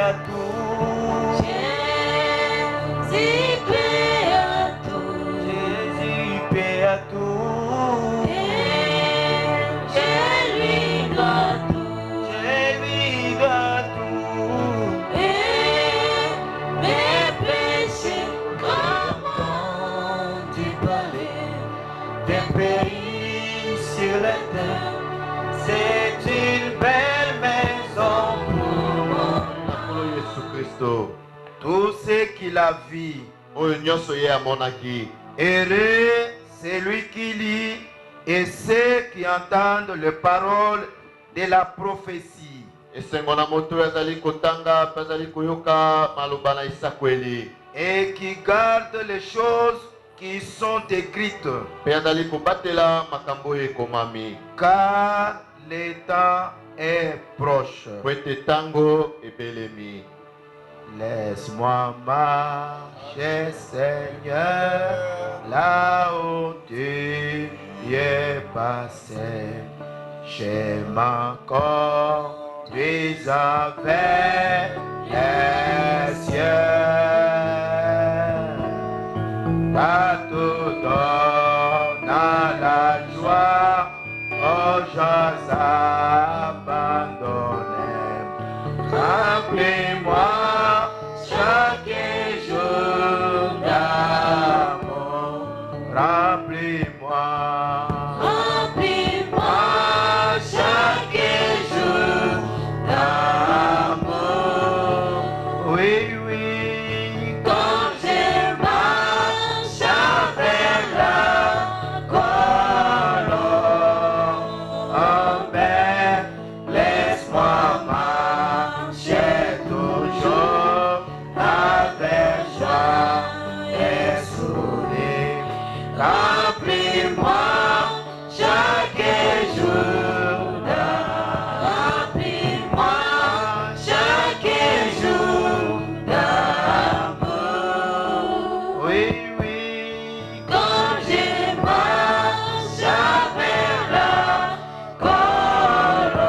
à tout. Jésus paie à tout. Jésus paie à tout. Et je lui dois tout. Je lui dois tout. Et mes péchés, comment tu parlais Des pays sur la terre, c'est une belle maison pour moi. Jésus Christ. Tous ceux qui la vivent, Oyo nyonso ye amonaki. heureux celui qui lit et ceux qui entendent les paroles de la prophétie Esengo na moto oyo azali kotanga mpe azali koyoka maloba na esakweli. et qui gardent les choses qui sont écrites, Mpe azali kobatela makambo oyo ekomami. car le temps est proche. Po ete tango ebelemi. Laisse-moi marcher, Seigneur, là où tu es passé. Je m'encore avec les cieux. Partout donne la joie aux gens abandonnés. Remplis-moi chaque jour d'amour. Remplis-moi. Remplis-moi chaque jour d'amour. Oui, oui, Quand je marche avec la colombe, oh Père, laisse-moi marcher toujours avec joie et sourire. Remplis-moi chaque jour d'amour. remplis-moi chaque jour d'amour. Oui, oui, Quand je marche avec la colombe,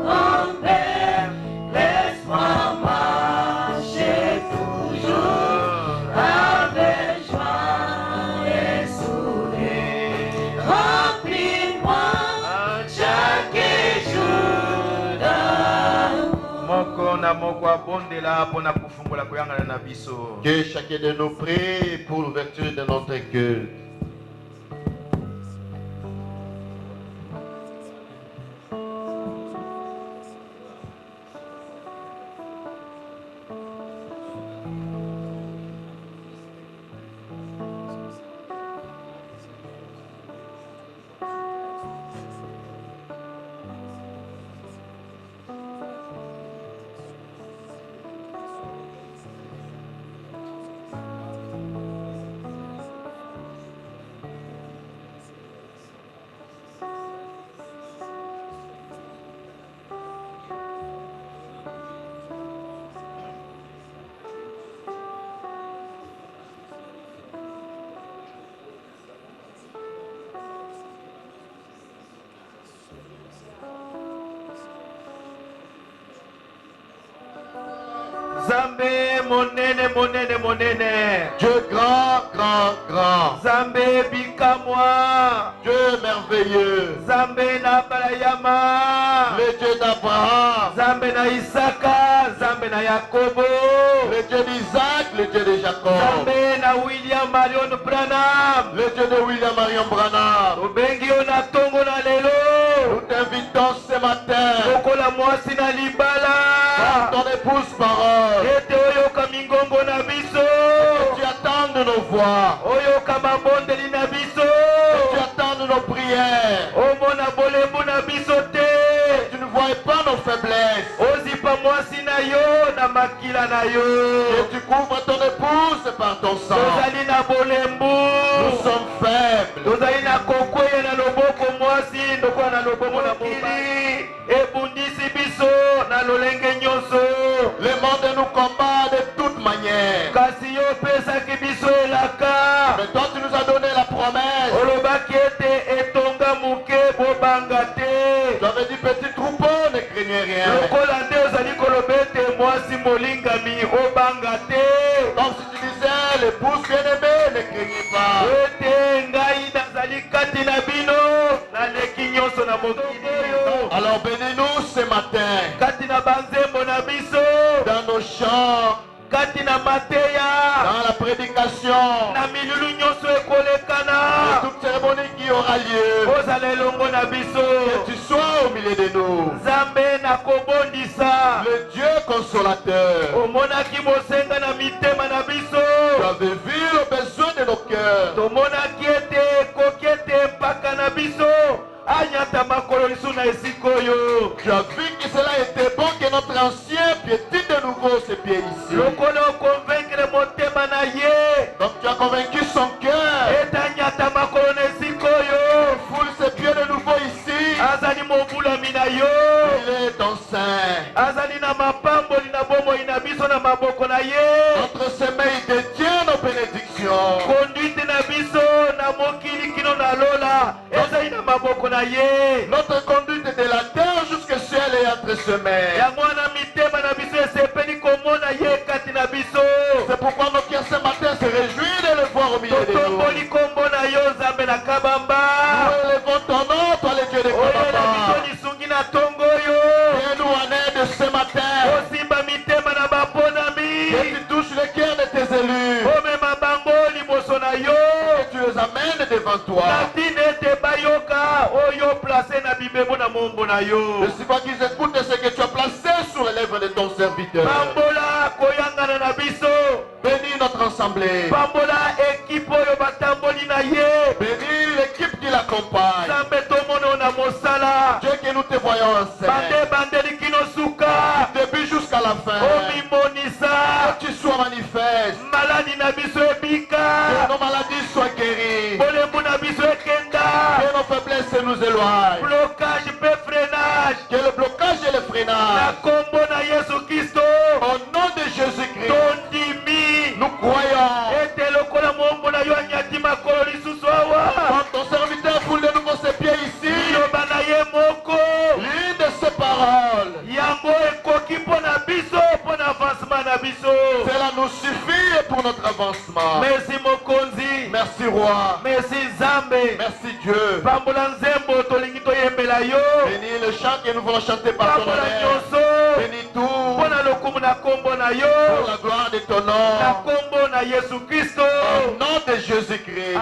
oh Père, laisse-moi marcher toujours avec joie et sourire. Remplis-moi chaque jour d'amour. moko na moko abondela mpona kofungola koyangana na biso. Que chacun de nous prie pour l'ouverture de notre culte. Zambé monene monene monene. Dieu grand, grand, grand. Zambé bikamwa. Dieu merveilleux. Zambé na balayama. Le Dieu d'Abraham. Zambé na Isaka. Zambé na Yakobo. Le Dieu d'Isaac, le Dieu de Jacob. Zambé na William Marion Branham. Le Dieu de William Marion Branham. Obengi yo na tongo na lelo. Nous t'invitons ce matin. Lokola mwasi na libala. Par ton épouse parole. Ete oyoka mingombo na biso. Tu attends de nos voix. Oyoka mabondeli na biso. Tu attends de nos prières. Omona bolembo na biso te. Tu ne vois pas nos faiblesses. Ozipa mwasi na yo na makila na yo. Et tu couvres ton épouse par ton sang. Tozali na bolembo. Nous sommes faibles. Tozali na kokweya na loboko mwasi ndokola na lobomo na mokili. Ebundisi biso na lolenge nyonso. Le monde nous combat de toutes manières. Kasi yo pesaki biso elaka. Mais toi tu nous as donné la promesse. Olobaki ete etonga muke bobanga te. Tu avais dit petit troupeau ne craignez rien. Lokola nde ozali koloba ete na banzembo na biso dans nos chants, kati na mateya dans la prédication, na milulu nyonso et ekolekana toute cérémonie qui aura lieu. ozala elongo na biso Que tu sois au milieu de nous, nzambe na kobondisa le Dieu consolateur. omonaki bosenga na mitema na biso Tu avais vu le besoin de nos cœurs. tomonaki ete ekoki ete mpaka na biso anyata makolo lisu na esika oyo Tu as vu que cela était bon que notre ancien piétine de nouveau ses pieds ici. lokola okonvaincre motema na ye Donc tu as convaincu son cœur. ete anyata makolo na esika oyo Foule ses pieds de nouveau ici. azali mobulami na yo Il est ton sein. azali na mapamboli na bomoi na biso na maboko na ye Entre ses mains, il détient nos bénédictions. konduite na biso na mokili kino na lola ezali na maboko na ye Notre conduite de la terre jusqu'au ciel est entre ses mains. yango wana mitema na biso esepeli komona ye kati na biso C'est pourquoi nos cœurs ce matin se réjouissent de le voir au milieu de nous. totomboli kombo na yo nzambe na kabamba Nous élevons ton nom, toi le Dieu de oyela biso Kabamba. lisungi na ntongo oyo Viens-nous en aide ce matin. osimba mitema na baponami Que tu touches le cœur de tes élus. omema bango liboso na yo Que tu les amènes devant toi. na ntina ete bayoka oyo place na bibebo na mombo na yo Je sais pas qu'ils écoutent ce que tu as placé sur les lèvres de ton serviteur. pambola koyangana na biso Bénis notre assemblée. pambola ekipe oyo batamboli na ye Bénis l'équipe qui l'accompagne. nzambe tomona na mosala Dieu que nous te voyons en scène. bande bandeli kino suka Du début jusqu'à la fin. omimonisa Que tu sois manifeste. maladi na biso Que ebika nos maladies soient guéries. bolembu na biso ekenda Que nos faiblesses nous éloignent. blocage mpe freinage Que le blocage et le na freinage. kombo na yesu kristo Au nom de Jésus-Christ, tondimi nous croyons. ete lokola mombo na yo anyati makolo lisusu awa Quand ton serviteur foule de nouveau ses pieds ici, liloba na ye moko l'une de ses paroles, yango ekoki mpo na biso mpo na avancement na biso cela nous suffit pour notre avancement. merci mokonzi Merci roi. merci nzambe Merci Dieu. pambola nzembo tolingi toyembela yo Bénis le chant que nous voulons chanter par ton pambola honneur. nyonso Bénis tout mpo na lokumu na kombo na pour yo la gloire de ton na nom. kombo na yesu kristo Au nom de Jésus-Christ.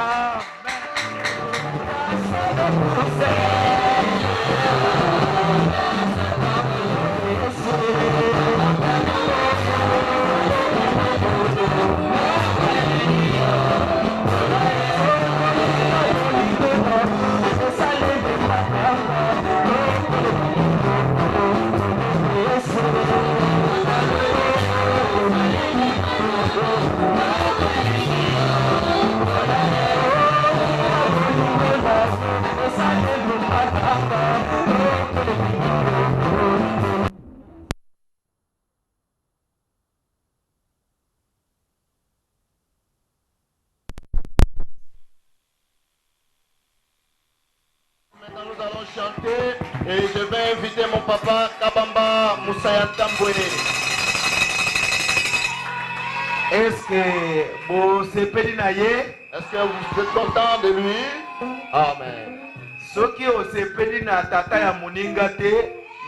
Maintenant, nous allons chanter et je vais inviter mon papa Kabamba Moussaya Tamboué. eske bosepeli na ye Est-ce que vous êtes content de lui? Amen. soki osepeli na tata ya moninga te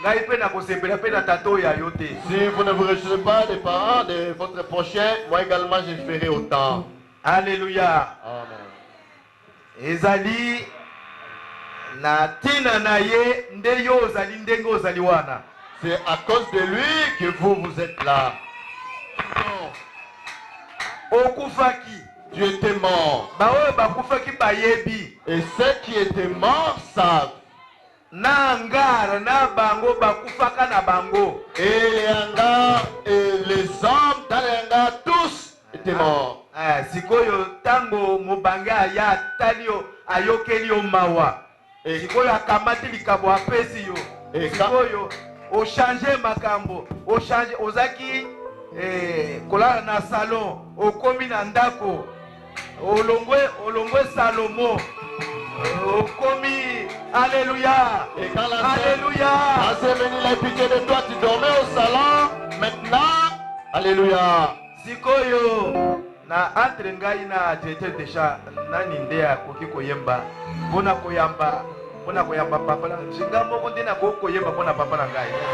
ngai mpe nakosepela mpe na tata oyo ya yo te Si vous ne vous réjouissez pas des parents de votre prochain, moi également je ferai autant. alleluya Amen. ezali na ntina na ye nde yo ozali ndenge ozali wana C'est à cause de lui que vous êtes là. okufaki Tu étais mort. baoyo bakufaki bayebi Et ceux qui étaient morts savent. na ngara na bango bakufaka na bango Et les hangars et les hommes dans les hangars, tous étaient morts. sikoyo tango mobange aya atali yo ayokeli yo mawa sikoyo akamati likabo apesi yo sikoyo ochange makambo ochange ozaki kolala na salon okomi na ndako olongwe salomo okomi alleluya Et quand la alleluya s'est venue, il a pitié de toi, tu dormais au salon. Maintenant, alléluia. sikoyo na entre ngai na directeur desha nani nde akoki koyemba mpona koyamba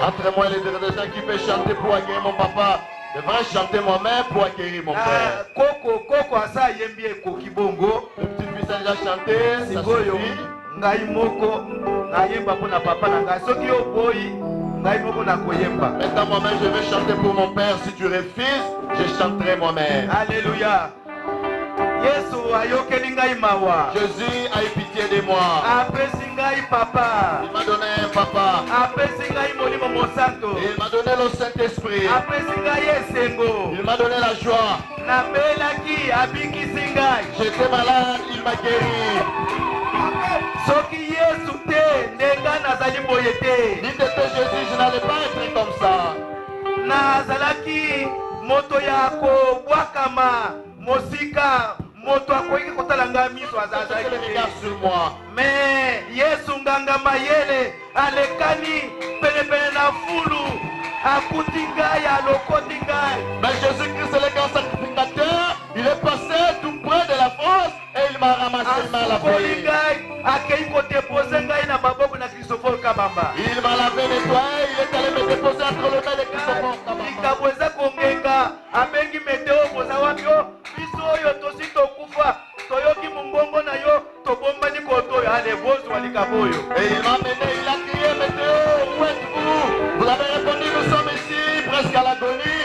Entre moi et les deux gens qui peuvent chanter pour acquérir mon papa, je devrais chanter moi-même pour acquérir mon père. Coco asa yembi kokibongo. Le petit fils a déjà chanté, ça suffit. Ngai moko nayemba pona papa na ngai soki yo boyi ngai moko na koyemba. Maintenant moi-même je vais chanter pour mon père. Si tu refuses, je chanterai moi-même. Alléluia. Yesu ayokeli ngai mawa. Jésus a eu pitié de moi. Apesi ngai papa. Il m'a donné un papa. Apesi ngai molimo mosanto. Il m'a donné le Saint-Esprit. Apesi ngai esengo. Il m'a donné la joie. Nabelaki abikisi ngai. J'étais malade, il m'a guéri. Soki Yesu te ndenga nazali boye te. Si c'était Jésus, je n'allais pas être comme ça. Nazalaki moto ya kobwakama mosika moto akoki kotala nga miso azazaki le regard sur moi. mais Yesu nganga mayele alekani penepene na fulu akuti ngai alokoti ngai. Mais Jésus-Christ est le grand sacrificateur. Il est passé tout près de la fosse et il m'a ramassé, il m'a lavé. Il m'a lavé, nettoyé, il est allé me déposer entre le mains de Christophe Kabamba. Et il m'a mené, il a crié, Météo, où êtes-vous? Vous avez répondu, nous sommes ici, presque à l'agonie.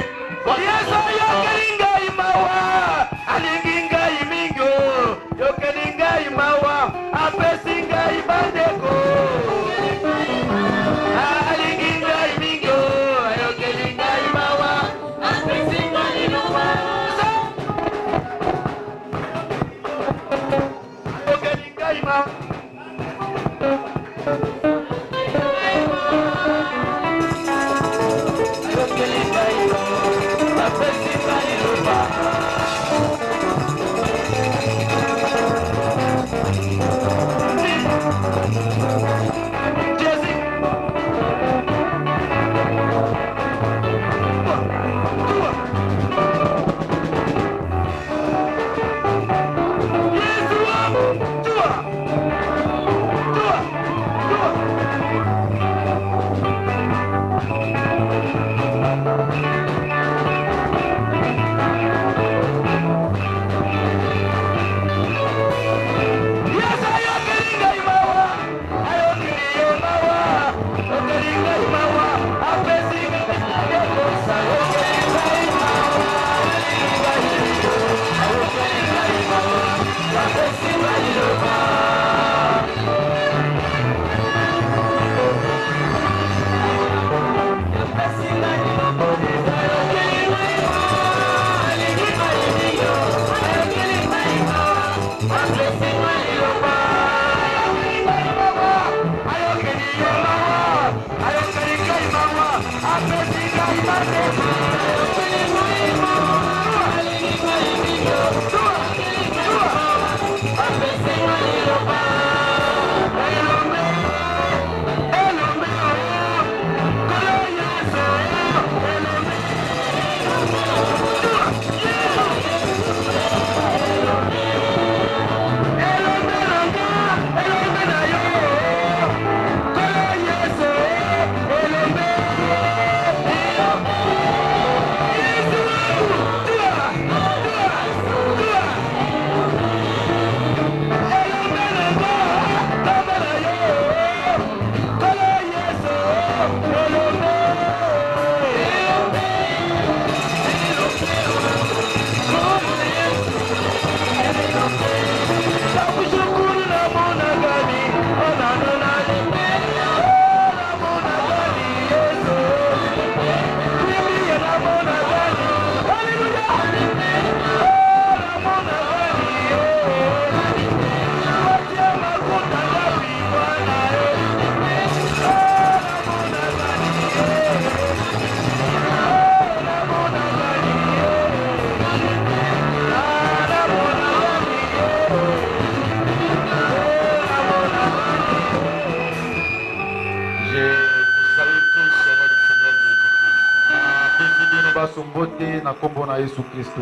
Na kombo na Yesu Kristo.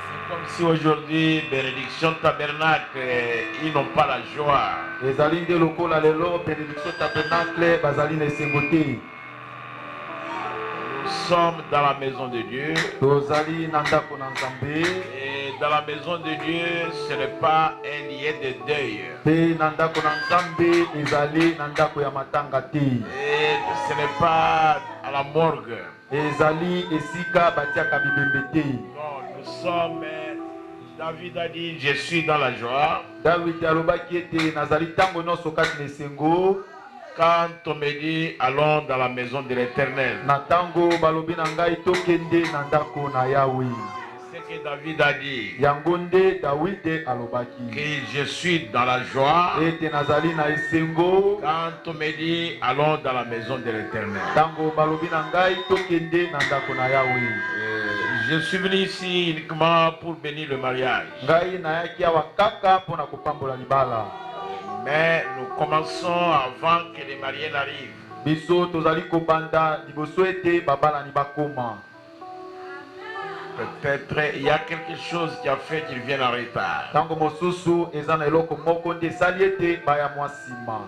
C'est comme Ici aujourd'hui, bénédiction tabernacle, ils n'ont pas la joie. ezali nde lokola lelo bénédiction tabernacle bazali na esengo te. Nous sommes dans la maison de Dieu. tozali na ndako na Nzambe, Et dans la maison de Dieu, ce n'est pas un lieu de deuil. pe na ndako na Nzambe ezali na ndako ya matanga te. Et ce n'est pas à la morgue. ezali esika batiaka bibembe te. Non, nous sommes... David a dit, je suis dans la joie. David alobaki ete nazali ntango nyonso kati na esengo. Quand on me dit, allons dans la maison de l'Éternel. Na ntango balobi na ngai tokende na ndako na Yawe. C'est ce que David a dit. Yango nde Dawide alobaki Que je suis dans la joie. ete nazali na esengo. Quand on me dit, allons dans la maison de l'Éternel. Ntango balobi na ngai tokende na ndako na Yawe. Je suis venu ici uniquement pour bénir le mariage. Ngai nayaki awa kaka mpona kopambola libala. Mais nous commençons avant que les mariés n'arrivent. Biso tozali kobanda liboso ete babalani bakoma. Peut-être il y a quelque chose qui a fait qu'ils viennent en retard. Ntango mosusu eza na eloko moko nde esali ete baya mwa nsima.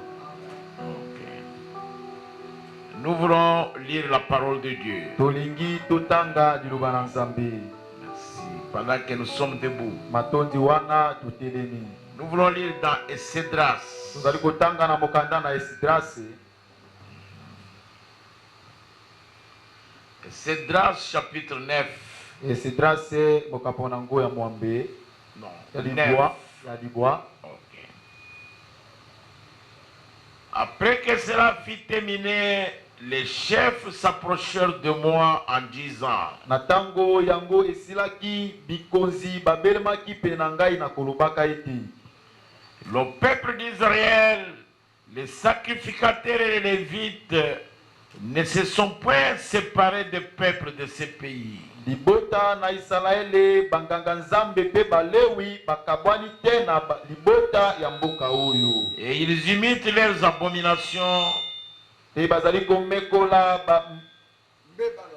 Nous voulons lire la parole de Dieu. Tolingi totanga liloba na Nzambe. Merci. Pendant que nous sommes debout. Matondi wana tutelemi. Nous voulons lire dans Esdras. Tozali kotanga na mokanda na Esdras. Esdras chapitre 9. Esdras mokapona ngo ya mwambe. Non. Ya libwa. Ya libwa. Ok. Après que cela fut terminé, les chefs s'approchèrent de moi en disant, Na tango yango esilaki bikonzi babelemaki pe na ngai na kolobaka ete le peuple d'Israël, les sacrificateurs et les Lévites ne se sont point séparés des peuples de ce pays. libota na Israele banganga Nzambe pe balewi bakabwani te na libota ya mboka oyo. Et ils imitent leurs abominations. Te bazali komekola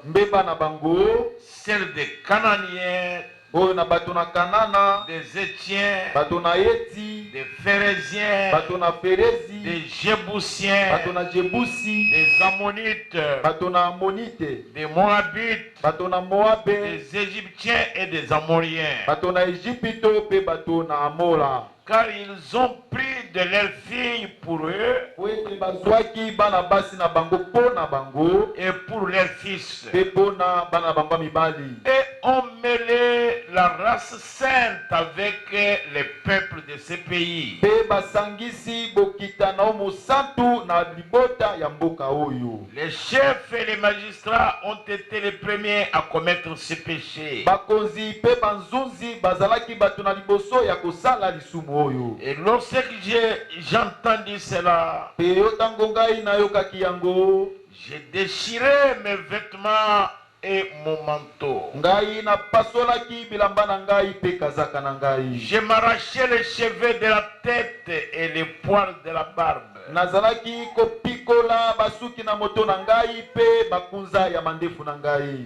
mbeba na bango, Celles des Cananéens, oyo na bato na Kanana, des Étiens, bato na Yeti, des Phérésiens, bato na Ferezi, des Jébusiens, bato na Jebusi, des Ammonites, bato na Amonite, des Moabites, bato na Moabe, des Égyptiens et des Amoriens. bato na Ejipito pe bato na Amora. Car ils ont pris de leurs filles pour eux Po ete bazwaki bana basi na bango po na bango et pour leurs fils. pe po na bana bango mibali. Et ont mêlé la race sainte avec les peuples de ce pays. Pe basangisi bokita na omo santu na libota ya mboka oyo. Les chefs et les magistrats ont été les premiers à commettre ce péché. Bakonzi pe banzunzi bazalaki bato na liboso ya kosala lisumu oyo. Et lorsque j'entendis cela, Pe yo tango ngai nayokaki yango, j'ai déchiré mes vêtements et mon manteau. ngai napasolaki bilamba na ngai pe kazaka na ngai. Je m'arrachais les cheveux de la tête et les poils de la barbe. Nazalaki kopikola basuki na moto na ngai pe bakunza ya mandefu na ngai.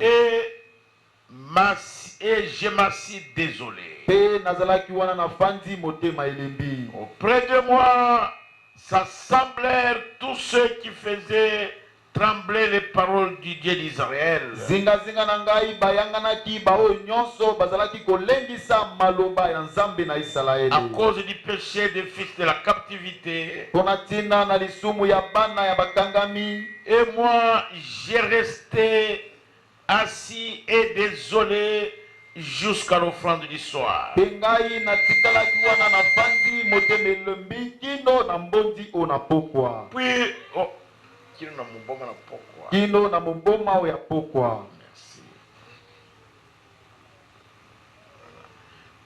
Et je m'assis désolé. Pe nazalaki wana na fandi motema elembi. Auprès de moi s'assemblèrent tous ceux qui faisaient trembler les paroles du Dieu d'Israël. Zinga zinga na ngai bayanganaki baoyo nyonso bazalaki kolengisa maloba ya Nzambe na Israeli. À cause du péché des fils de la captivité. Pona tina na lisumu ya bana ya bakangami. Et moi j'ai resté assis et désolé jusqu'à l'offrande du soir. Pe ngai natikalaki wana na fandi motema elembi kino na mbondi o na pokwa. Puis kino na muboma na pokwa. Kino na mboma o ya pokwa. Merci.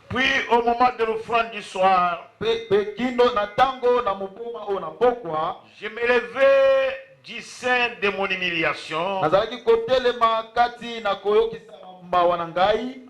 Puis au moment de l'offrande du soir, Pe kino na tango na mboma o na pokwa. je me levais du sein de mon humiliation Nazalaki kotelema kati na koyokisa mawa na ngai.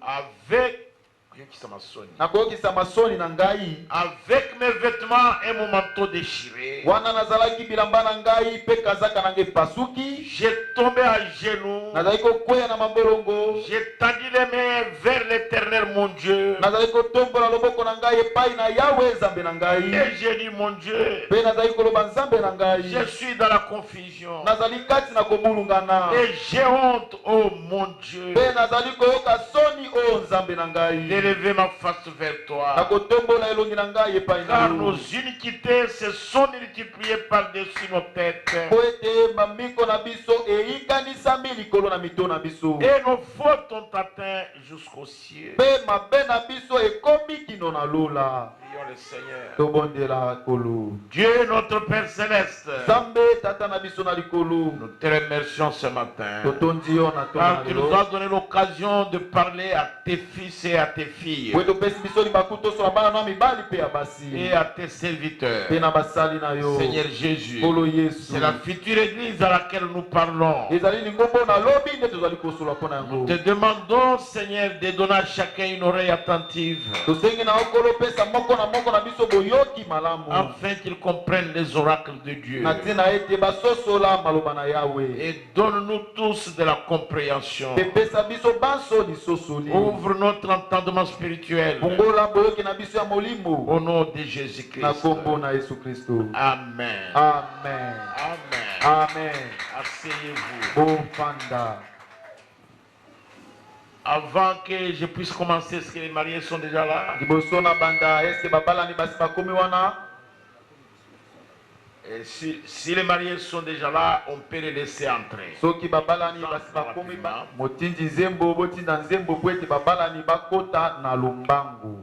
Nakoyokisa masoni na ngai. Avec mes vêtements et mon manteau déchiré, Wana nazalaki bilamba na ngai pe kazaka na ngai pasuki. j'ai tombé à genoux. Nazalaki kokwea na mabolongo. J'ai tendu les mains vers l'Éternel mon Dieu. nazali kotombola loboko na ngai epai na Yawe nzambe na ngai. Et j'ai dit mon Dieu, Mpe nazali koloba nzambe na ngai. je suis dans la confusion. Nazali kati na kobulungana. Et j'ai honte, oh mon Dieu, Mpe nazali koyoka soni o nzambe na ngai. d'élever ma face vers Na toi. kotombola elongi na ngai epai na Car yo. nos iniquités se sont multipliées par-dessus nos têtes. Po ete bamiko na biso eyikanisami likolo na mito na biso. Et nos fautes ont atteint jusqu'au ciel. Mpe mabe na biso ekomi kino na lola. Prions le Seigneur. Tobondela kolo. Dieu notre Père Céleste, Nzambe tata na biso na likolo. nous te remercions ce matin. Totondi yo na tona Car tu nous as lelo. donné l'occasion de parler à tes fils et à tes filles Po topesi biso libaku toso na bana na mibali mpe ya basi. et à tes serviteurs. Mpe na basali na yo. Seigneur Jésus, Kolo Yesu. c'est la future église à laquelle nous parlons. ezali lingombo na lobi nde tozali kosola mpo na yango. Te demandons, Seigneur, de donner à chacun une oreille attentive tosengi na yo kolopesa moko na biso boyoki malamu. afin qu'ils comprennent les oracles de Dieu. na ntina ete basosola maloba na Yawe. Et donne-nous tous de la compréhension. Mpe pesa biso banso lisosoli. Ouvre notre entendement spirituel fungola boyoki na biso ya molimo. au nom de na Jésus-Christ. kombo na Yesu Kristo. Amen. Amen. Amen. Amen. Asseyez-vous. Bofanda. Avant que je puisse commencer, est-ce que les mariés sont déjà là? liboso na banda eske babalani basi bakomi wana. Et si les mariés sont déjà là, on peut les laisser entrer. soki babalani basi bakomi motindi nzembo botinda nzembo po ete babalani bakota na lombangu.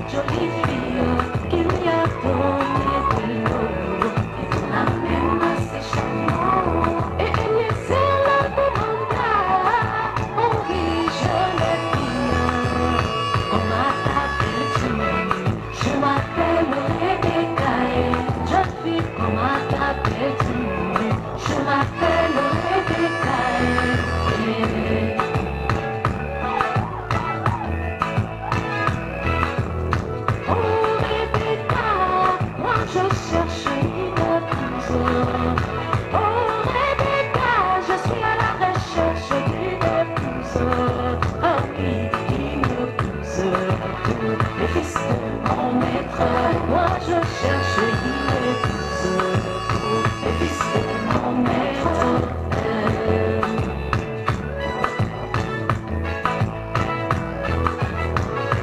Jolie fille qui lui a donné de l'eau et de la même les fils de mon maître. Moi je cherche, il est tous les fils de mon maître.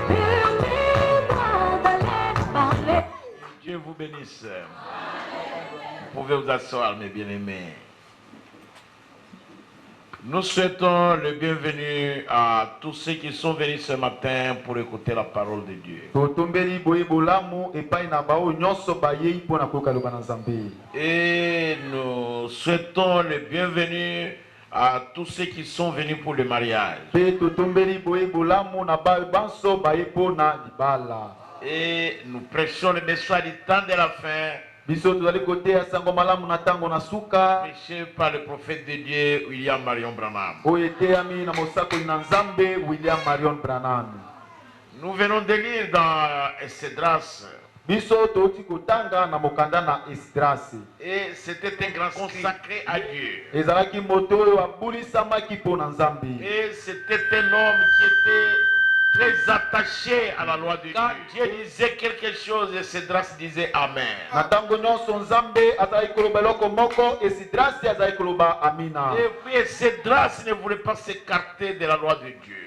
Permets-moi d'aller parler. Dieu vous bénisse. Vous pouvez vous asseoir, mes bien-aimés. Nous souhaitons le bienvenu à tous ceux qui sont venus ce matin pour écouter la parole de Dieu. Et nous souhaitons le bienvenu à tous ceux qui sont venus pour le mariage. Et nous prêchons le message du temps de la fin. Prêché par le prophète de Dieu William Marion Branham. Nous venons de lire dans Esdras. Et c'était un grand consacré à Dieu. Et c'était un homme qui était très attaché à la loi de Dieu. Quand Dieu disait quelque chose, Esdras disait Amen. Et puis Esdras ne voulait pas s'écarter de la loi de Dieu.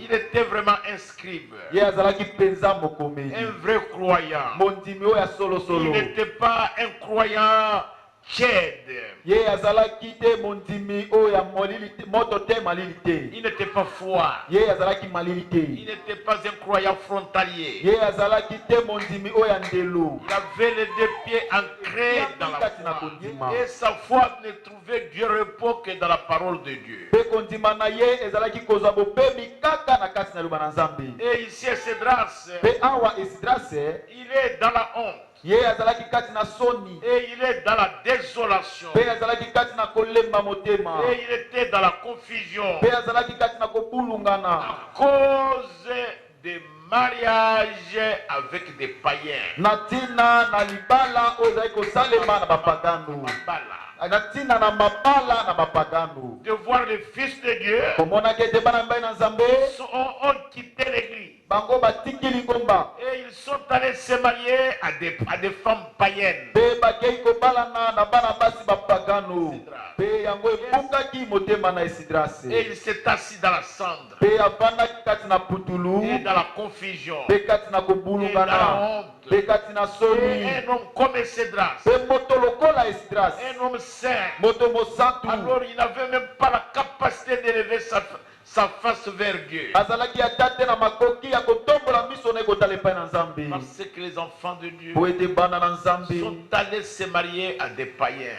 Il était vraiment un scribe, un vrai croyant. Il n'était pas un croyant tiède. Il n'était pas froid. Il n'était pas un croyant frontalier. Il avait les deux pieds ancrés dans la foi. Et sa foi ne trouvait du repos que dans la parole de Dieu. Et ici, Esdras, il est dans la honte. Et il est dans la désolation. Et il était dans la confusion à cause des mariages avec des païens. De voir les fils de Dieu ont quitté l'église. Et ils sont allés se marier à des femmes païennes. Et il s'est assis dans la cendre. Et dans la confusion. Et dans la honte. Et un homme comme Esdras, un homme saint, alors il n'avait même pas la capacité d'élever sa face vers Dieu. Parce que les enfants de Dieu sont allés se marier à des païens.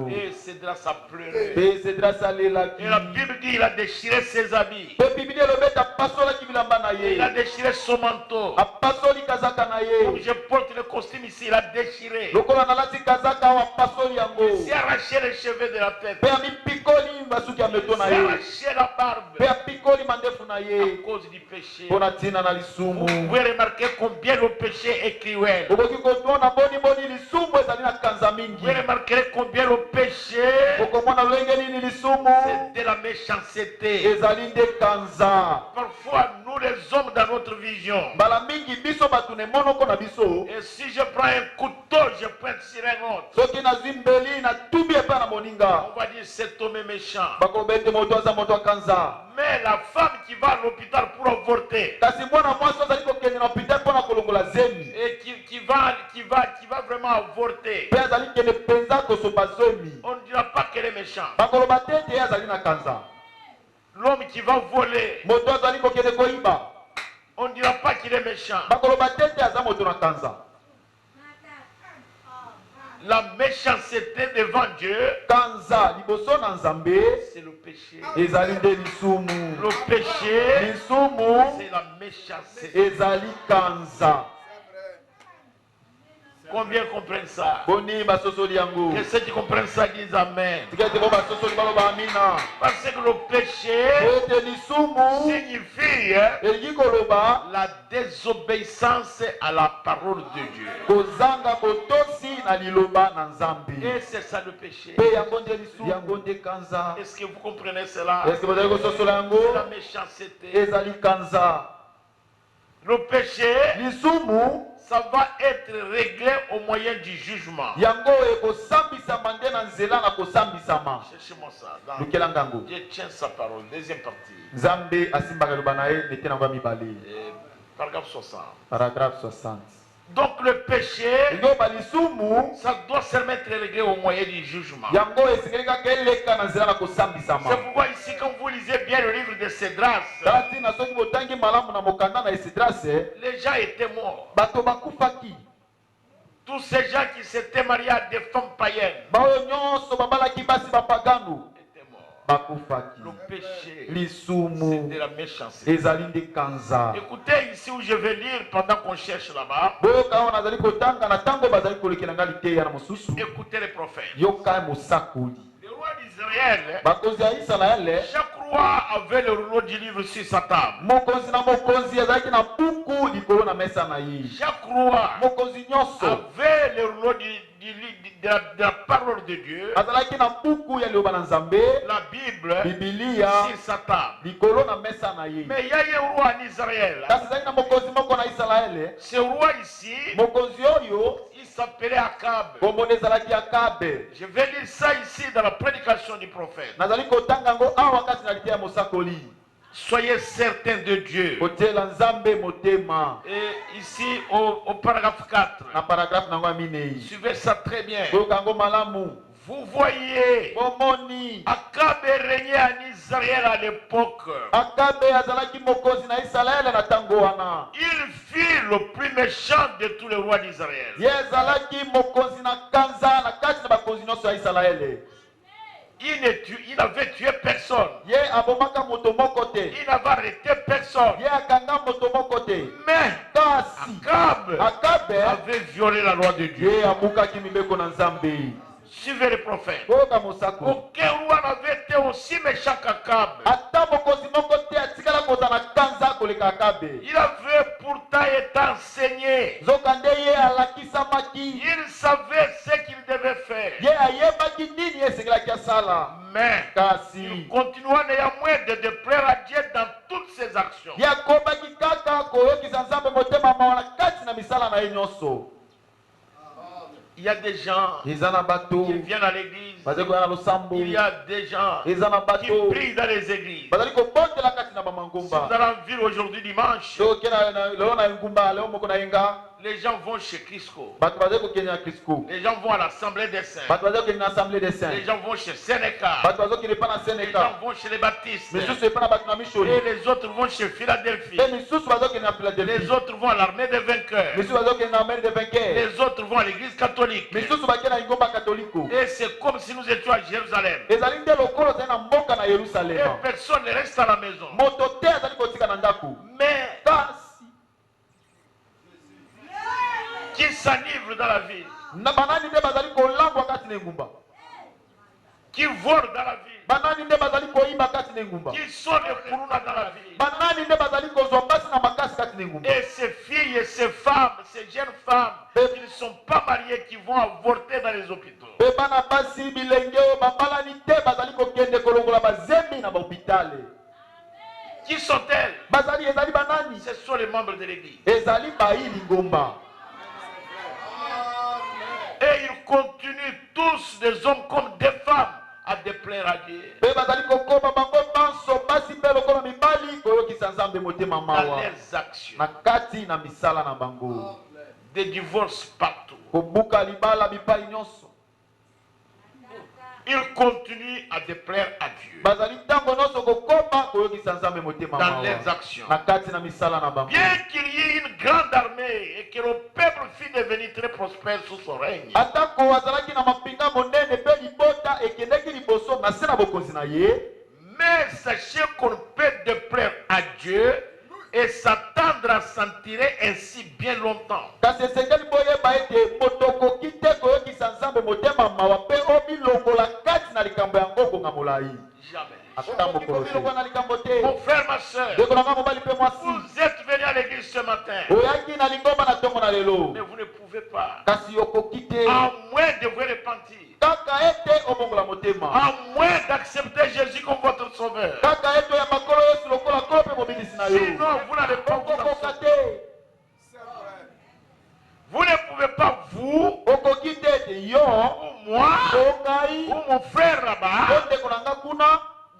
Et Esdras a pleuré. Et la Bible dit qu'il a déchiré ses habits. Il a déchiré son manteau. Comme je porte le costume ici, il a déchiré. Il s'est arraché les cheveux de la tête. Il s'est arraché la barbe à cause du péché. Vous pouvez remarquer combien le péché est cruel. Vous pouvez remarquer combien le péché c'est de la méchanceté. Parfois nous les hommes dans notre vision, et si je prends un couteau, je pointe sur un autre, on va dire cet homme est méchant. Mais la femme qui va à l'hôpital pour avorter, et qui va vraiment avorter, on ne dira pas qu'elle est méchante. L'homme qui va voler, on ne dira pas qu'il est méchant. La méchanceté devant Dieu, c'est le péché. Le péché, c'est la méchanceté. Combien comprennent ça? Que ceux qui comprennent ça disent Amen. Parce que le péché signifie la désobéissance à la parole de Dieu. Et c'est ça le péché. Est-ce que vous comprenez cela? La méchanceté. Le péché, ça va être réglé au moyen du jugement. Cherchez-moi ça. Dieu tient sa parole. Deuxième partie. Paragraphe 60. Paragraphe 60. Donc le péché, ça doit seulement être réglé au moyen du jugement. C'est pourquoi ici, quand vous lisez bien le livre de Cédras, les gens étaient morts. Tous ces gens qui s'étaient mariés à des femmes païennes étaient morts. Le péché, c'est de la méchanceté. Écoutez ici où je vais lire pendant qu'on cherche là-bas. Écoutez les prophètes. Le roi d'Israël, chaque roi avait le rouleau du livre sur sa table. Chaque roi avait le rouleau de la parole de Dieu, la Bible, sur sa table. Mais il y a un roi en Israël. Ce roi ici, il s'appelait Akab. Je vais lire ça ici dans la prédication du prophète. Soyez certains de Dieu. Et ici au paragraphe 4. Suivez ça très bien. Vous voyez, Akab régnait en Israël à l'époque. Il fut le plus méchant de tous les rois d'Israël. Il n'avait tué personne. Il n'avait arrêté personne. Mais Akab avait violé la loi de Dieu. Suivez les prophètes. Aucun roi n'avait été aussi méchant qu'Akab. Il avait pourtant été enseigné. Il savait ce qu'il devait faire. Mais il continua néanmoins de déplaire à Dieu dans toutes ses actions. Il y a des gens qui viennent à l'église. Il y a des gens qui prient dans les églises. Si vous allez en ville aujourd'hui dimanche, les gens vont chez Crisco. Les gens vont à l'Assemblée des Saints. Les gens vont chez Sénéca. Les gens vont chez les Baptistes. Et les autres vont chez Philadelphie. Les autres vont à l'Armée des Vainqueurs. Les autres vont à l'Église catholique. Et c'est comme si nous étions à Jérusalem. Et personne ne reste à la maison. Mais qui s'enivre dans la ville, qui vole dans la ville, qui sont des kourouna dans la ville. Et ces filles et ces femmes, ces jeunes femmes qui ne sont pas mariées, qui vont avorter dans les hôpitaux. Qui sont-elles? Ce sont les membres de l'église. Et ils continuent tous, des hommes comme des femmes, à déplaire à Dieu. Dans leurs actions. Des divorces partout. Ils continuent à déplaire à Dieu. Dans leurs actions. Bien qu'il y ait une grande armée et que le peuple fût devenu très prospère sous son règne, mais sachez qu'on peut déplaire à Dieu et s'attendre à s'en tirer ainsi bien longtemps. Mon frère, ma soeur, vous êtes venus à l'église ce matin, mais vous ne pouvez pas, à moins de vous repentir, à moins d'accepter Jésus comme votre sauveur. Sinon, vous n'allez pas vous en sortir. Vous ne pouvez pas, vous, ou moi, ou mon frère là-bas,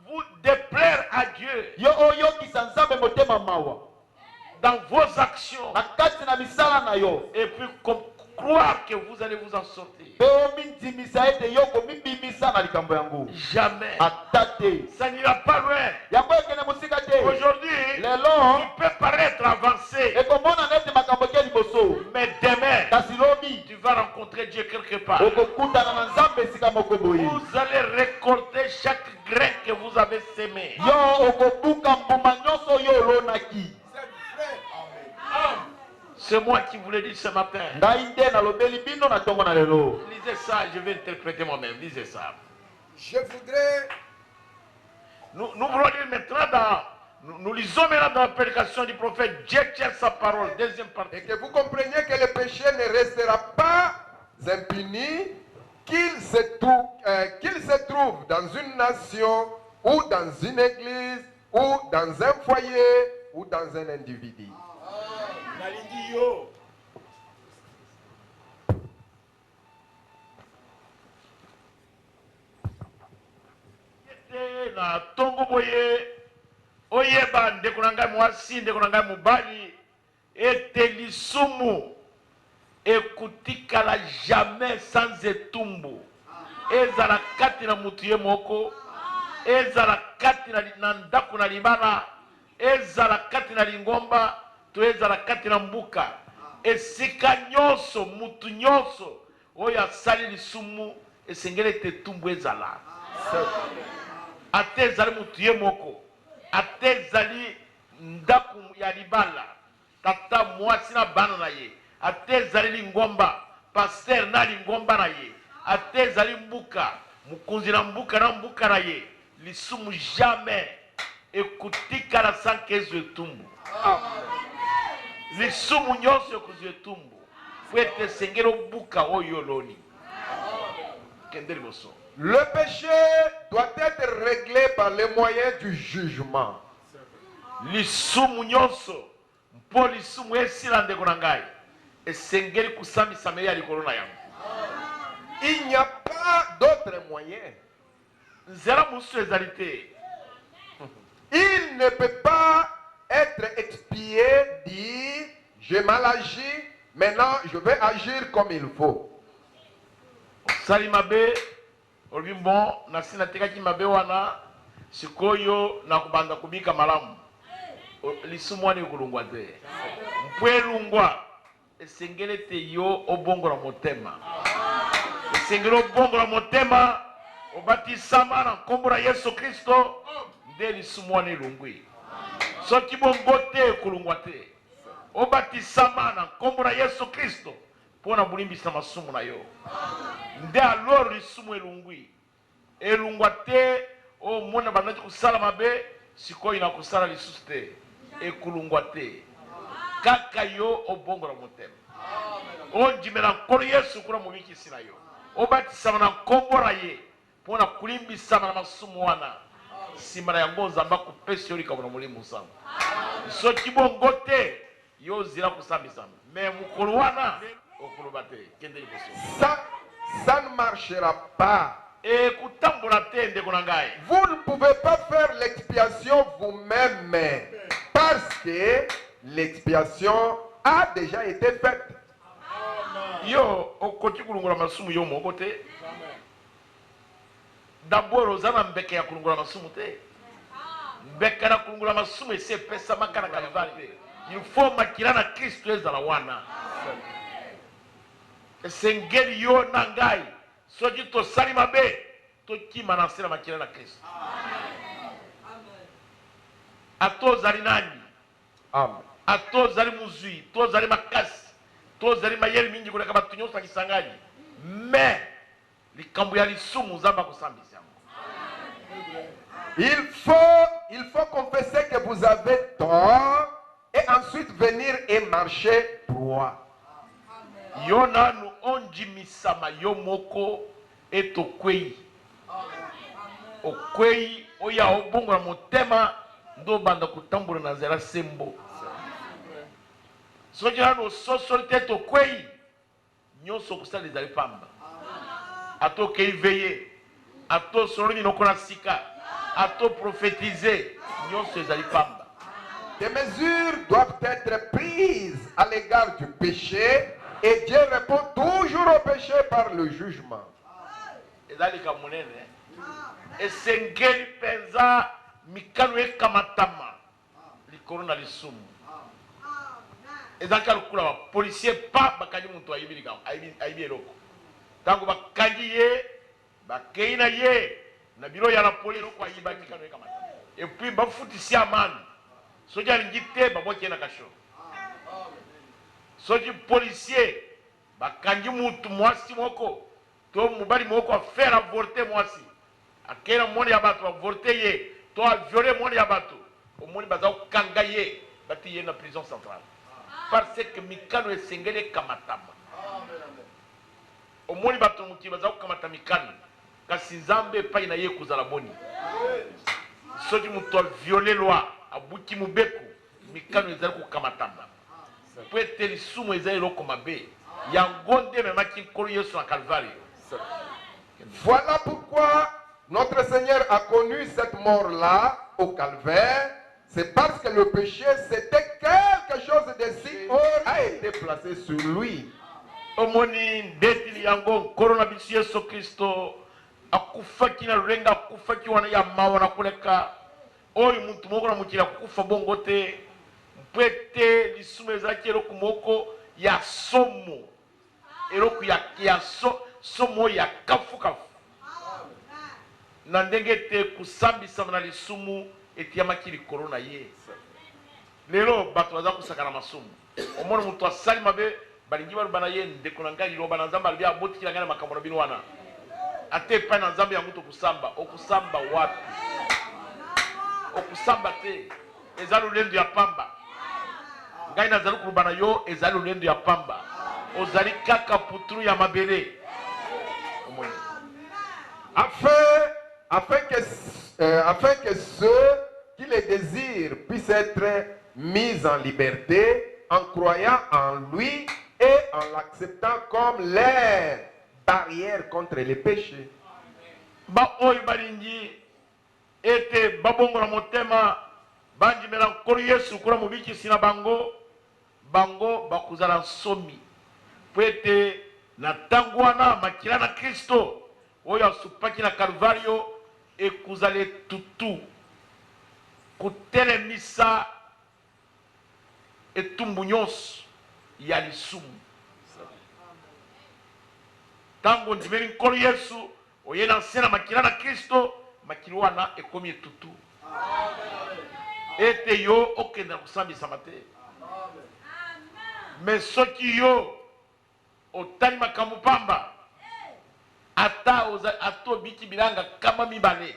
vous déplaire à Dieu dans vos actions et puis croire que vous allez vous en sortir. Jamais. Ça n'ira pas loin. Aujourd'hui, tu peux paraître avancé, mais demain, tu vas rencontrer Dieu quelque part. Vous allez récolter chaque grain que vous avez sémé. C'est moi qui vous l'ai dit ce matin. Lisez ça, je vais interpréter moi-même. Lisez ça. Je voudrais... Nous voulons lire maintenant nous lisons maintenant dans la prédication du prophète. Dieu tient sa parole. Deuxième partie. Et que vous compreniez que le péché ne restera pas impuni, qu'il se trouve dans une nation ou dans une église ou dans un foyer ou dans un individu. Na tongo boye oyeba ndeko na ngai mwasi ndeko na ngai mobali ete lisumu ekutikala jamais sans etumbu ezala kati na mutu ye moko ezala kati na ndako na libala ezala kati na lingomba to ezala kati na mbuka esika nyonso mutu nyonso oyo asali lisumu esengeli ete etumbu ezala ate ezali mutu ye moko ate ezali ndako ya libala tata mwasi na bana na ye ate ezali lingomba paster na lingomba na ye ate ezali mbuka mukunzi na mbuka na ye lisumu jamais ekutikala sanke ezo etumbu lisumu nyonso ekozwa etumbu fo ete esengeli obuka oyo oloni kende liboso. Le péché doit être réglé par les moyens du jugement. Lisumu nyonso mpo lisumu esila ndeko na ngai esengeli kusambisa meya likolo na yango. Il n'y a pas d'autre moyen. Nzela musu ezali te. Il ne peut pas être expié, dit j'ai mal agi, maintenant je vais agir comme il faut. Sali mabe olbi bon nasina tekaki mabe wana sikoyo na kubanda kubika malamu lisumu wana ekulungwa te mpo elungwa esengeli ete yo obongola motema esengeli obongola motema obatisama na nkombo na Yesu Kristo nde lisumu wana elungwi soki bongo te ekulungwa te obatisama na nkombo na Yesu Kristo mpo na bulimbisa masumu na yo nde alors lisumu elungwa te omona bandaki kusala mabe sikoyo na kusala lisusu te ekulungwa te kaka yo obongola motema ondimela nkolo Yesu kuna mobikisi na yo obatisama na nkombo na ye mpo na kulimbisama na masumu wana nsima na yango Nzambe akopesa yo likambo na molimo nsango soki bongo te yo ozila kusambisama me mokolo wana okoloba te kende liboso. Ça ne marchera pas. Vous ne pouvez pas faire l'expiation vous-même parce que l'expiation a déjà été faite. Yo okoti kulungula masumu yo moko te. D'abord ozana mbeke ya kulungula masumu te. Mbeke na kulungula masumu ese pesa makana kalivali. Il faut makila na Kristo ezala wana. Esengeli yo na ngai soki tosali mabe tokima na nsela makila na Kristo. Ato ozali nani Amen. A tozali muzui, tozali makasi, tozali mayeli mingi koleka batu nyonso na Kisangani. Mais likambo ya lisumu Nzambe akosambisa yango. Il faut confesser que vous avez tort et ensuite venir et marcher droit. Yona nu onji misama yomoko etokwei. Okwei oya obongo na motema ndo banda kutambula na zera sembo. Soki hano sosolite tokwei nyonso kusali zali pamba. Ato kei veye, ato soloni nokona sika, ato prophétiser nyonso zali pamba. Des mesures doivent être prises à l'égard du péché et Dieu répond toujours au péché par le jugement. Ezalika munene. Esengeli penza mikano ekamatama likolo na lisumu. Ezalika lukula ba policier pa bakanyi muntu ayibirika ayibi eloko. Tango bakanyi ye bakei na ye na biro ya la police ko ayiba mikano ekamatama. Et puis bafutisi amani. Soki alingi te baboki na kasho. Soki policier bakangi mutu mwasi moko to mubali moko affaire avorter mwasi akela moni ya bato avorter ye to a violer moni ya bato omoni baza kanga ye bati ye na prison centrale parce que mikano esengele kamatama omoni bato muki baza kamata mikano kasi Nzambe pa ina ye kuzala boni soki mutu a violer loi abuki mubeku mikano ezali ko kamatama pwete lisumu ezali loko mabe yangonde memaki nkolo Yesu na Calvaire. Voilà pourquoi notre Seigneur a connu cette mort-là au calvaire. C'est parce que le péché, c'était quelque chose de si horrible, a été placé sur lui. Omoni ndetili yango korona bisu Yesu Kristo akufaki na renga akufaki wana ya mawa na kuleka oyo muntu moko na mukira kufa bongo te mpwete lisumu ezaki eloko moko ya somo eloko ya somo ya kafukafu na ndenge te kusambisa na lisumu etiamaki likolo na ye lelo bato baza kusaka na masumu omona mutu asali mabe balingi baluba na ye ndeko na ngai liloba na Nzambe alibi abotikila ngai na makambo na bino wana ate epai na Nzambe yango tokusamba okusamba wapi okusamba te eza lolendo ya pamba ngai nazali kuluba na yo eza lolendo ya pamba ozali kaka putulu ya mabele afin que ceux qui les désirent puissent être mis en liberté en croyant en lui et en l'acceptant comme leur barrière contre les péchés. Ba oyo balingi ete babongola motema banjimela nkolo Yesu kula mubikisi na bango bakuzala nsomi po ete na ntango wana makila na Kristo oyo asupaki na Kalvario ekuzala etutu kutelemisa etumbu nyonso ya lisumu. Tango ndimeli nkolo Yesu oye na nse na makila na Kristo makili wana ekomi etutu ete yo okende na kusambisama te. Mais soki yo otali makambo pamba ata ato biki bilanga kama mibale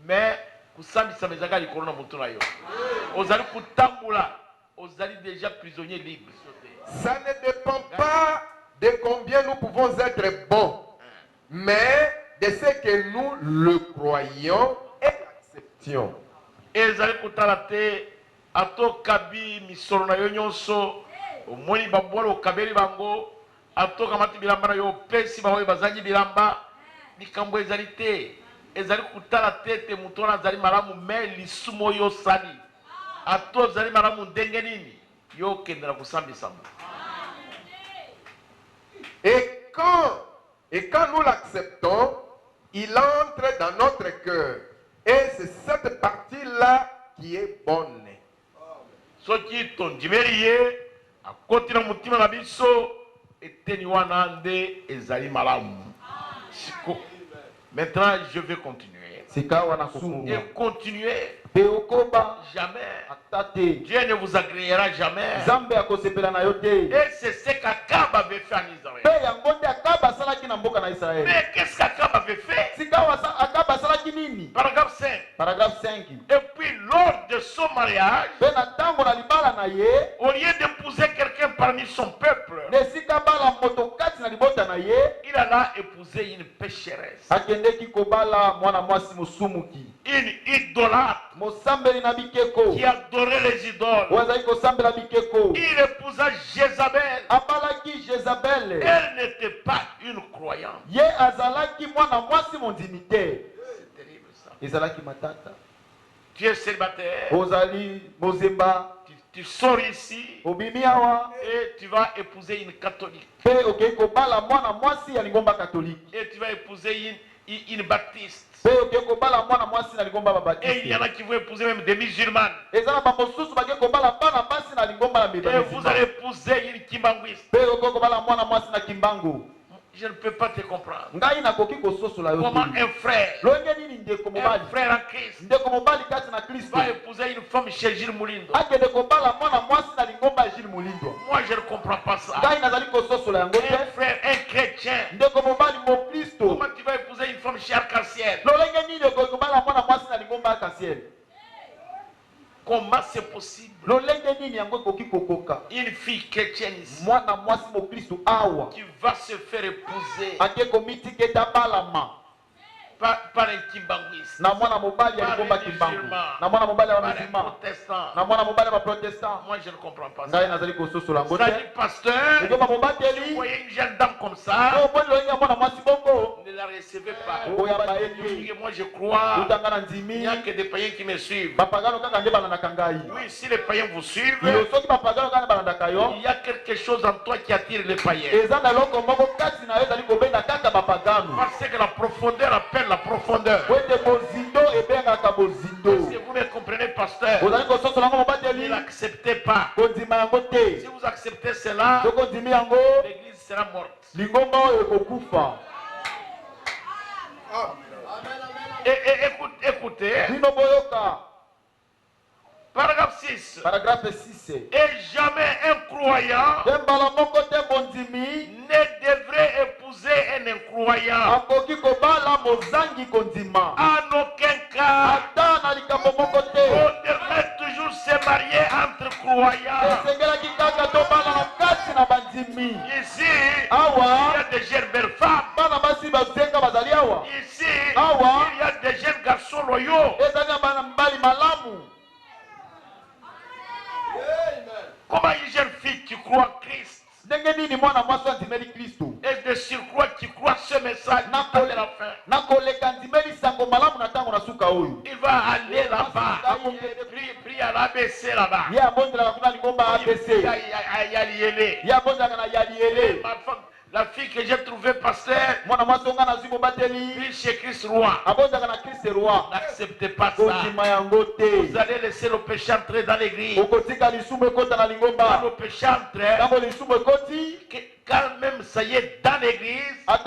mais kusambisama ezaka likolo na moto na yo ozali kutambula ozali déjà prisonnier libre. Ça ne dépend pas de combien nous pouvons être bons, mais de ce que nous le croyons et l'acceptions. Ezali kutala te ato kabi misolo na yo nyonso omoni babolo kabeli bango ato kamati bilamba na yo pesi baoyo bazangi bilamba likambo ezali te ezali kutala te te mutu wana azali malamu me lisumu yo sali ato azali malamu ndenge nini yo kendela kusambisama. Et quand nous l'acceptons, il entre dans notre cœur. Et c'est cette partie-là qui est bonne. Soki tondimeli ye akoti na mutima na biso eteni wana nde ezali malamu. Maintenant je vais continuer. Et continuer Jamais. Dieu ne vous agréera jamais. Et c'est ce qu'Akab avait fait en Israël. Mais qu'est-ce qu'Akab avait fait? Paragraphe 5. Et puis lors de son mariage, au lieu d'épouser quelqu'un parmi son peuple, il alla épouser une pécheresse, une idolâtre qui adorait les idoles. Il épousa Jézabel. Elle n'était pas une croyante. C'est terrible ça. Tu es célibataire. Tu sors ici et tu vas épouser une catholique. Et tu vas épouser une baptiste. Et il y en a qui vont épouser même des musulmanes. Et vous allez épouser une kimbanguiste. Je ne peux pas te comprendre. Comment un frère en Christ va épouser une femme chez Gilles Moulindo. Moi je ne comprends pas ça. Un frère, un chrétien. Comment tu vas épouser une femme chez Arc-en-Ciel? Comment c'est possible? Une fille chrétienne ici qui va se faire épouser par un kimbanguiste, par un protestant. Moi je ne comprends pas ça. Ça dit, pasteur, si vous voyez une jeune dame comme ça, ne la recevez pas. Moi je crois qu'il n'y a que des païens qui me suivent. Oui, si les païens vous suivent, il y a quelque chose en toi qui attire les païens. Parce que la profondeur appelle la profondeur. Si vous me comprenez, pasteur, ne l'acceptez pas. Si vous acceptez cela, l'église sera morte. Et écoutez, paragraphe 6. Et jamais un croyant ne devrait épouser un incroyant. En aucun cas. On devrait toujours se marier entre croyants. Ici, il y a des jeunes belles femmes. Ici, il y a des jeunes garçons loyaux. Comment une jeune fille qui croit en Christ et de surcroît qui croit ce message de la fin, il va aller là-bas, prier à l'ABC là-bas. La fille que j'ai trouvée, pasteur, chez Christ roi. N'acceptez pas ça. Vous allez laisser le péché entrer dans l'église. Quand le péché entre, quand même ça y est dans l'église, ça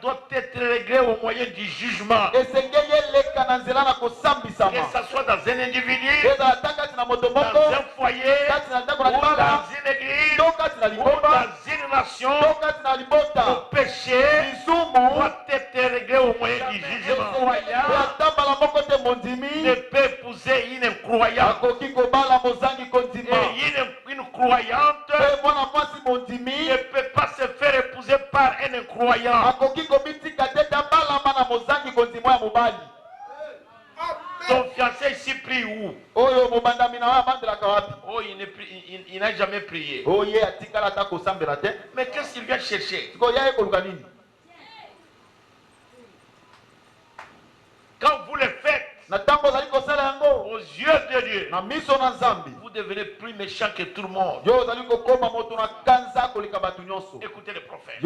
doit être réglé au moyen du jugement. Que ça soit dans un individu, dans un foyer, ou dans une église, ou dans une nation, le péché doit être réglé au moyen du jugement. Ne peut épouser une incroyante. Et une croyante ne peut pas se faire épouser par un incroyant. Ton fiancé ici prie où? Oh, il n'a jamais prié. Mais qu'est-ce qu'il vient chercher? Quand vous le faites aux yeux de Dieu, vous devenez plus méchant que tout le monde. Écoutez le prophète.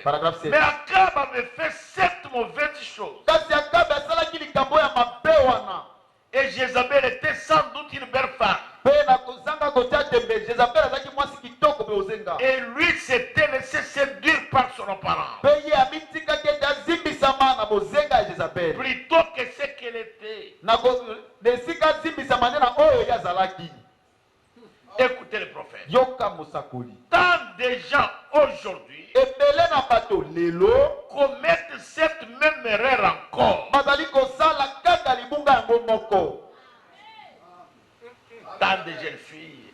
Paragraphe 7. Mais Akab avait fait 7 mauvaises choses. Et Jézabel était sans doute une belle femme. Et lui s'était laissé séduire par son apparence. Plutôt évoque ce qu'elle était. Écoutez le prophète. Tant de gens aujourd'hui commettent cette même erreur encore. Tant de jeunes filles,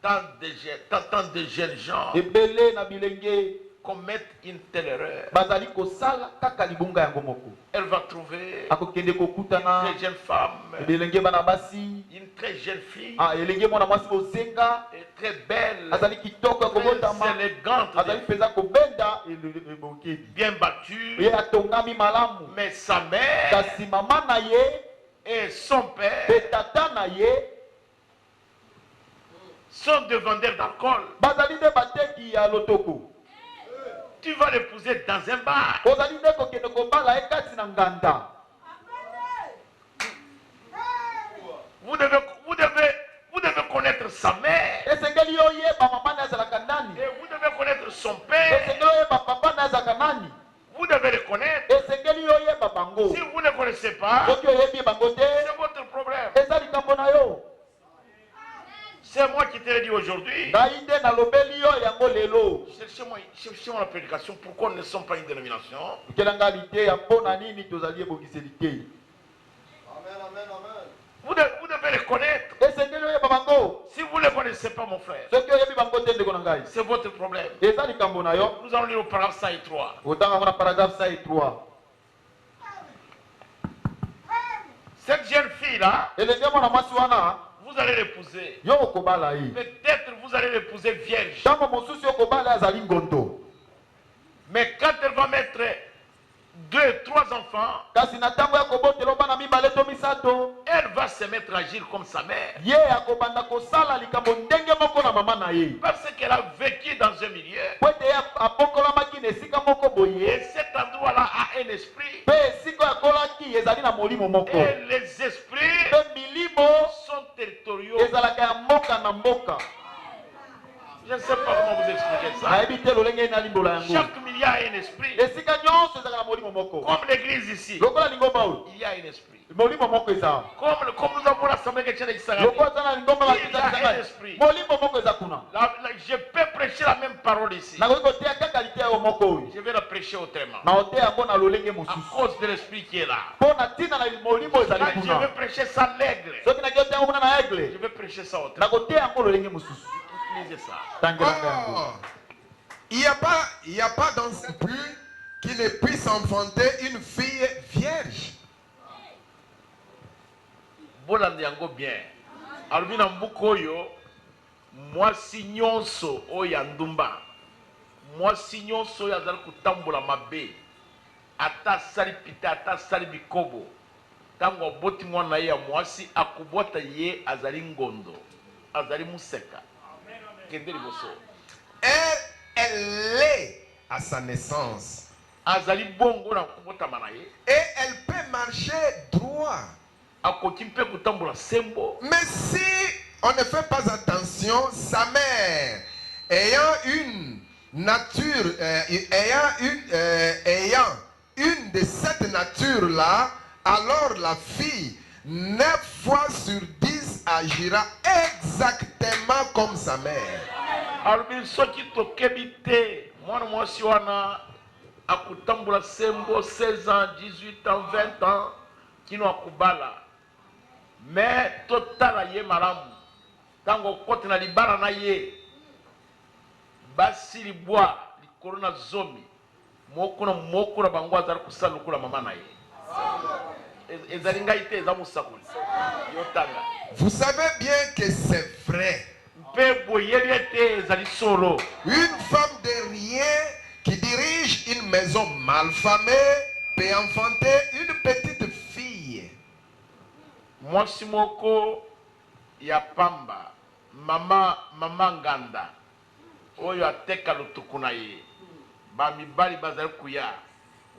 tant de jeunes gens commettent une telle erreur. Elle va trouver une très jeune femme, une très jeune fille, très belle, très élégante, bien battue, mais sa mère et son père sont des vendeurs d'alcool. Tu vas l'épouser dans un bar. Vous devez connaître sa mère. Et vous devez connaître son père. Vous devez le connaître. Si vous ne connaissez pas, c'est votre problème. C'est moi qui te l'ai dit aujourd'hui. Cherchez-moi la prédication. Pourquoi nous ne sommes pas une dénomination? Vous devez le connaître. Si vous ne le connaissez pas, mon frère, c'est votre problème. Nous allons lire au paragraphe 103. Cette jeune fille-là, vous allez l'épouser. Peut-être vous allez l'épouser vierge. Mais quand elle va mettre 2, 3 enfants, elle va se mettre à agir comme sa mère. Parce qu'elle a vécu dans un milieu. Et cet endroit-là a un esprit. Et les esprits sont territoriaux. Je ne sais pas comment vous expliquer ça. Chaque milieu a un esprit. Comme l'église ici, il y a un esprit. Comme nous avons l'assemblée chrétienne de Kisangani, il y a un esprit. Je peux prêcher la même parole ici. Je vais la prêcher autrement. À cause de l'esprit qui est là. Je vais prêcher ça l'aigle. Je vais prêcher ça autrement. Ça. Oh, il n'y a pas dans ce but qu'il ne puisse enfanter une fille vierge. Bolandiango bien. Albina mbukoyo mwasi nyonso oya ndumba. Mwasi nyonso oya zali kutambola mabe. Ata sali pita ata sali bikobo. Tango boti mwana ya mwasi akubota ye azali ngondo. Azali museka. Elle est à sa naissance. Et elle peut marcher droit. Mais si on ne fait pas attention, sa mère, ayant une nature, ayant une de cette nature-là, alors la fille, 9 fois sur 10, agira exactement comme sa mère. Alors, soki tokebite mwana mwasi wana akutambula sembo 16 ans, 18 ans, 20 ans kino akubala. Mais totala ye malamu. Tango kote na libala na ye. Basi libwa likolo na zomi. Moko na bango azali kusala lokula mama na ye. Vous savez bien que c'est vrai. Une femme de rien qui dirige une maison malfamée peut enfanter une petite fille. Mwasimoko ya pamba mama nganda oyo ateka lutuku na ye bamibali bazali kuya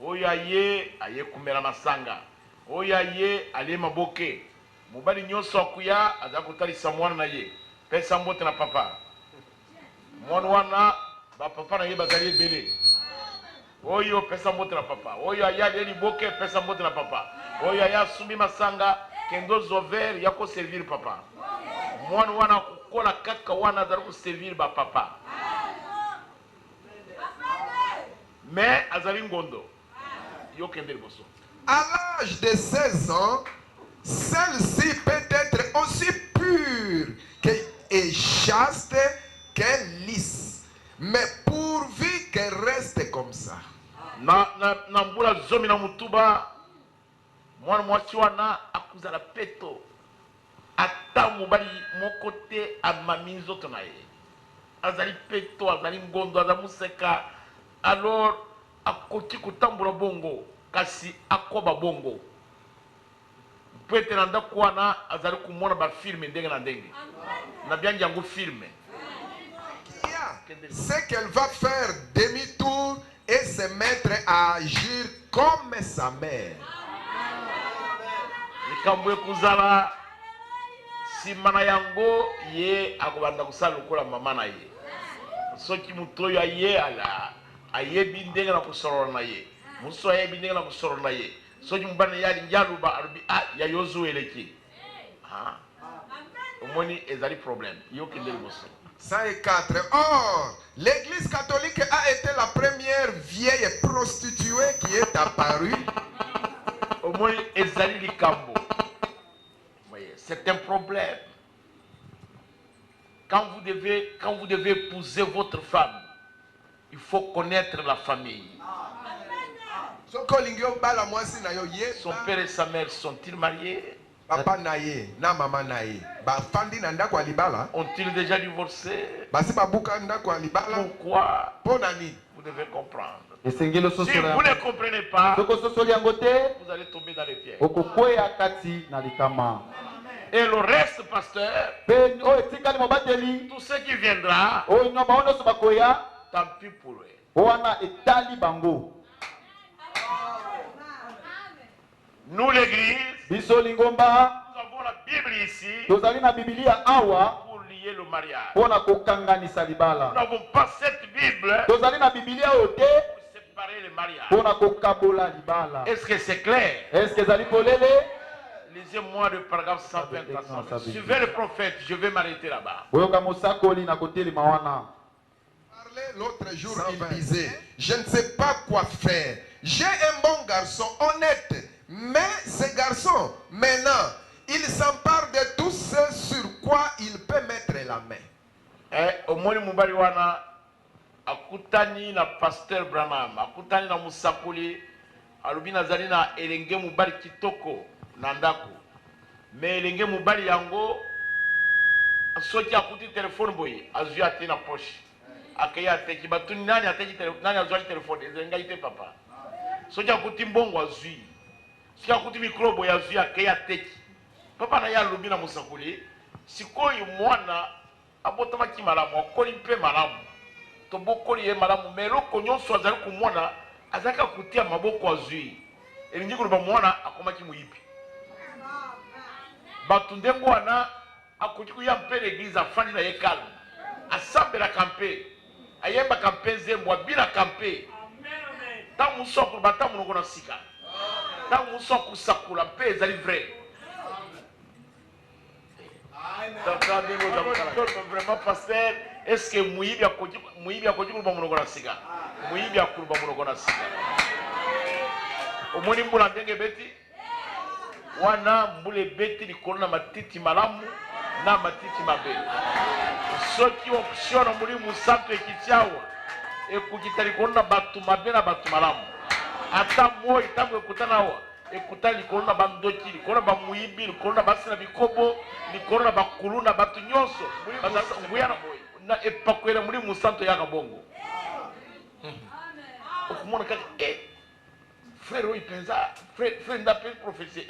oyo aye kumela masanga oyo aye maboke mobali nyonso akuya aza kotalisa mwana na ye pesa mbote na papa mwana wana bapapa na ye bazali ebele Oyo pesa moto na papa. Oyo aya deli boke pesa moto na papa. Oyo aya sumi masanga kendo zover yako servir papa. Mwana wana kukola kaka wana zaru servir ba papa. Mais azali ngondo. Yo kende boso. À l'âge de 16 ans, celle-ci peut être aussi pure et chaste qu'elle lisse, mais pourvu qu'elle reste comme ça. Na mbula zomi na mutuba mwana mwasi wana akuzala peto ata mobali mokote amami nzoto na ye azali peto azali ngondo azali museka alors akoki kutambula bongo kasi akoba bongo pwete na ndako wana azali kumona bafilme ndenge na ndenge na byangi yango filme. C'est qu'elle va faire demi-tour et se mettre à agir comme sa mère. Likambo ekuzala simana yango ye akobanda kusala lokola mama na ye soki mutu oyo ayala ayebi ndenge na kusolola na ye muso ayebi ndenge na kusolola na ye soki mubana yali njaluba alubi ya yozu eleki omoni ezali problème yokende liboso. 104. Or, l'Église catholique a été la première vieille prostituée qui est apparue. Omoni ezali likambo. C'est un problème. Quand vous devez épouser votre femme, il faut connaître la famille. Son père et sa mère sont-ils mariés? Papa naye, na maman naye. Ba fandi nanda kwa libala. Ont-ils déjà divorcé? Basi babuka nda kwa libala. Pourquoi? Ponani. Vous devez comprendre. Si vous ne comprenez pas, vous allez tomber dans les pièges. Et le reste, pasteur, tout ce qui viendra, tant pis pour eux. Nous, l'église, nous avons la Bible ici pour lier le mariage. Nous n'avons pas cette Bible pour séparer le mariage. Est-ce que c'est clair? Lisez-moi le paragraphe 124. Suivez le prophète, je vais m'arrêter là-bas. L'autre jour, il disait, je ne sais pas quoi faire. J'ai un bon garçon honnête. Mais ce garçon, maintenant, il s'empare de tout ce sur quoi il peut mettre la main. Omoni mubali wana akutani na pasteur Branham, akutani na musakuli, alubi nazali na elenge mubali kitoko na ndako. Mais elenge mubali yango soki akuti telefone boye, azui ate na poche. Akaya ateki batuni nani ateki telefone, nani azui telefone, ezenga ite papa. Soki akuti mbongo azui. Si akuti microbe ya zui akeya teki papa na ya lobi na musakuli sikoyo mwana abotama ki malamu akoli mpe malamu to bokoli ye malamu melo konyonso azali ku mwana azaka kutia maboko azui elingi kuloba mwana akomaki muyipi batundengo wana akuti kuya mpe l'église afandi na ye calme asambela kampe ayemba kampe zembo abina kampe tamu soko batamu noko na sika. Vraiment, pasteur, est-ce que Mouibi a connu le bon Sika? Mouibi a connu le bon Sika. Au moins, il a beti. Wana mbule beti ni kolona matiti malamu na matiti mabe. Ceux qui ont option mbuli musanto ekitiawa ekukitali kolona batu mabe na batu malamu. Ata mo itango ekutana wa ekutana likolona bandoki likolona bamuibi likolona basina bikobo likolona bakuluna batu nyonso nguyana na epakwela muri musanto ya kabongo okumona kaka frère oyi penza frère ndape prophétie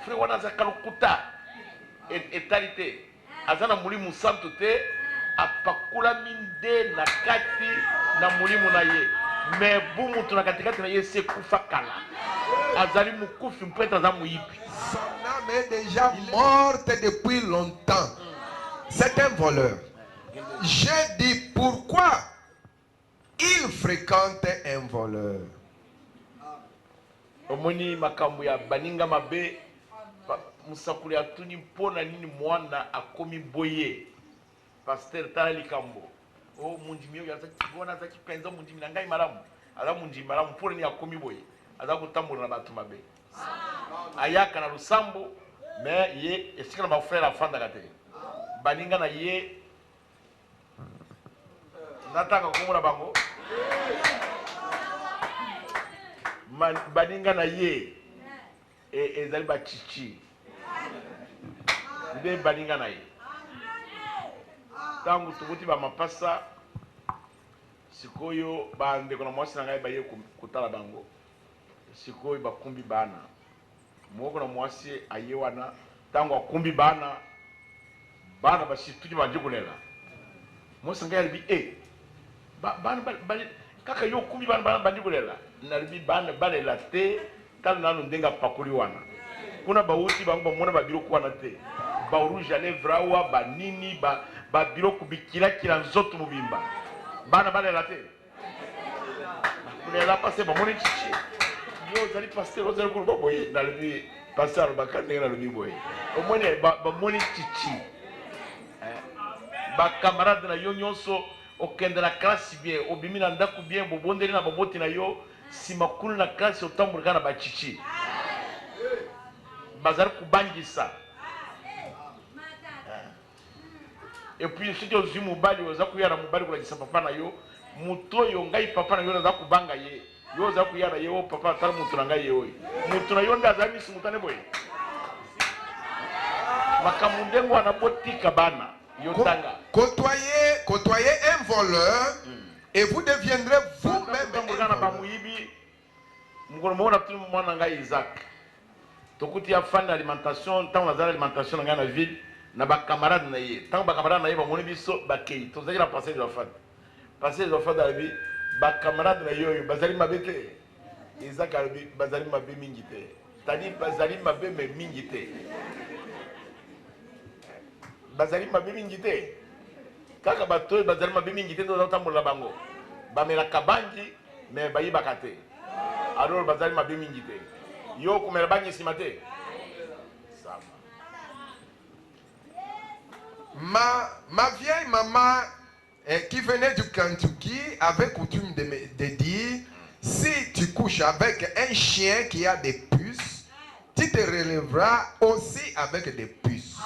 frère wana zakalukuta etalité azana muri musanto te apakula minde na kati na mulimu na ye. Mais bumu tunakatikati na yese kufa kala azali mukufi mpeta za muipi. Son âme est déjà morte depuis longtemps. C'est un voleur. J'ai dit pourquoi il fréquente un voleur. Omoni makambo ya baninga mabe musakuli atuni mpona nini mwana akomi boye. Pasteur tala likambo. Oh mundimi yo yazakibona zakipenza mundimi na ngai malamu. Ala mundimi malamu mpona ni akomi boye. Aza kutambola na batu mabe. Ayaka na lusambo mais ye esika na ba frère afanda kate. Baninga na ye nataka kumula bango. Baninga na ye ezali ba chichi. Nde baninga na ye. Tangu tukuti ba mapasa sikoyo bande kona mwasi na ngai baye kutala bango. Sikoyo bakumbi bana. Mwoko na mwasi aye wana tangu akumbi bana basituki banje kulela. Mwasi ngai alibi bana kaka yo kumbi bana banje kulela. Nalibi bana balela te tala nanu ndenga pakuli wana. Kuna bauti bango bamona babiro kuwana te. Ba rouge à lèvres awa ba nini ba biro kubikila kila nzoto mubimba. Bana balela te. Kulela passer ba moni chichi. Yo zali passer ozali kuruba boye nalibi passer ba kandenga nalibi boye. Omone ba moni chichi. Ba camarade na yo nyonso okende na classe bien obimi na ndaku bien bobondeli na boboti na yo simakulu na classe otambulika na ba chichi. Bazali kubangisa. Et puis si tu as vu mobali oza kuyara mobali kula gisa papa na yo muto yo ngai papa na yo na za kubanga ye yo za kuyara ye o papa tala muto na ngai ye oyi muto na yo ndaza misi mutane boye makamundengo anabotika bana yo tanga côtoyez un voleur et vous deviendrez vous-même mugana ba muyibi mugoro mona tu mwana ngai Isaac tokuti ya fan alimentation tant na za alimentation na ngai na ville na ba camarade na ye tant ba camarade na ye ba moni biso ba kei to zaki la passer de la fête ali ba camarade na yo bazali mabete Isaac ali bazali mabe mingi te tani bazali mabe me mingi te bazali mabe mingi te kaka bato bazali mabe mingi te to tambola bango ba mela kabangi me bayi bakate alors bazali mabe mingi te yo kumela bangi simate. Ma vieille maman qui venait du Kentucky avait coutume de dire, si tu couches avec un chien qui a des puces, tu te relèveras aussi avec des puces.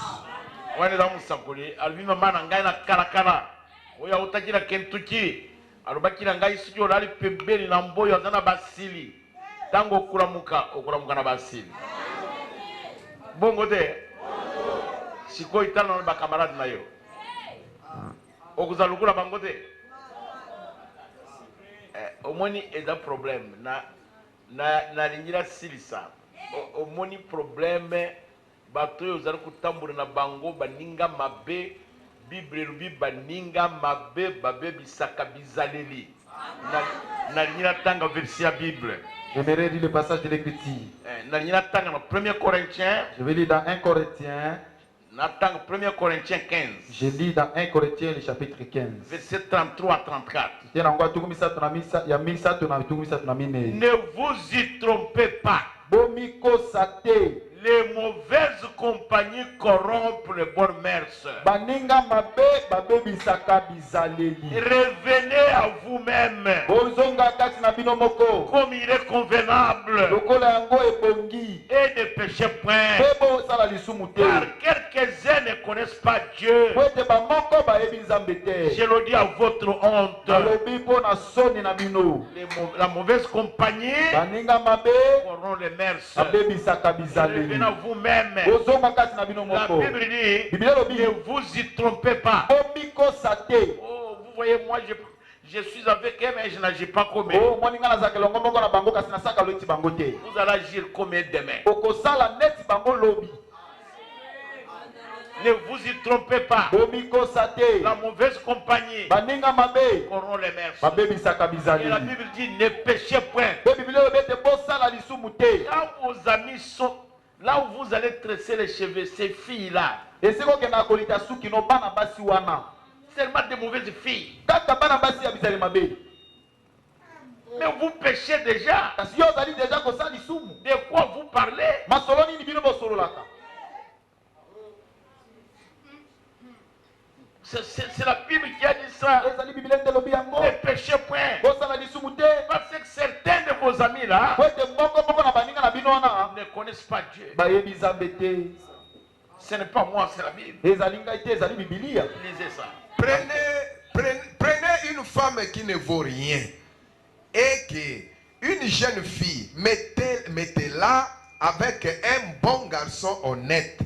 Siko itana ba camarade na yo okuzalukula bangote omoni eza problème na lingira silisa omoni problème bato yo zali kutambula na bango baninga mabe bible lubi baninga mabe babe bisaka bizaleli na lingira tanga verset ya bible. J'aimerais lire le passage de l'écriture. Na lingira tanga na 1 Corinthiens. Je vais lire dans 1 Corinthiens. 1 Corinthiens 15. Je lis dans 1 Corinthiens le chapitre 15. Verset 33 à 34. Ne vous y trompez pas. Les mauvaises compagnies corrompent les bonnes mœurs. Revenez à vous-même comme il est convenable et ne péchez point, car quelques-uns ne connaissent pas Dieu. Je le dis à votre honte. La mauvaise compagnie corrompt les mœurs. Revenez à vous-même. La Bible dit, ne vous y trompez pas. Oh, vous voyez, moi je suis avec eux, mais je n'agis pas comme eux. Vous allez agir comme eux demain. Ne vous y trompez pas. La mauvaise compagnie corrompt les mœurs. Et la Bible dit, ne péchez point. Quand vos amis sont là où vous allez tresser les cheveux, ces filles-là, seulement de mauvaises filles. Mais vous péchez déjà. De quoi vous parlez? C'est la Bible qui a dit ça. Ne péchez point. Parce que certains de vos amis là ne connaissent pas Dieu. Ce n'est pas moi, c'est la Bible. Lisez ça. Prenez une femme qui ne vaut rien et que une jeune fille, mettez-la avec un bon garçon honnête.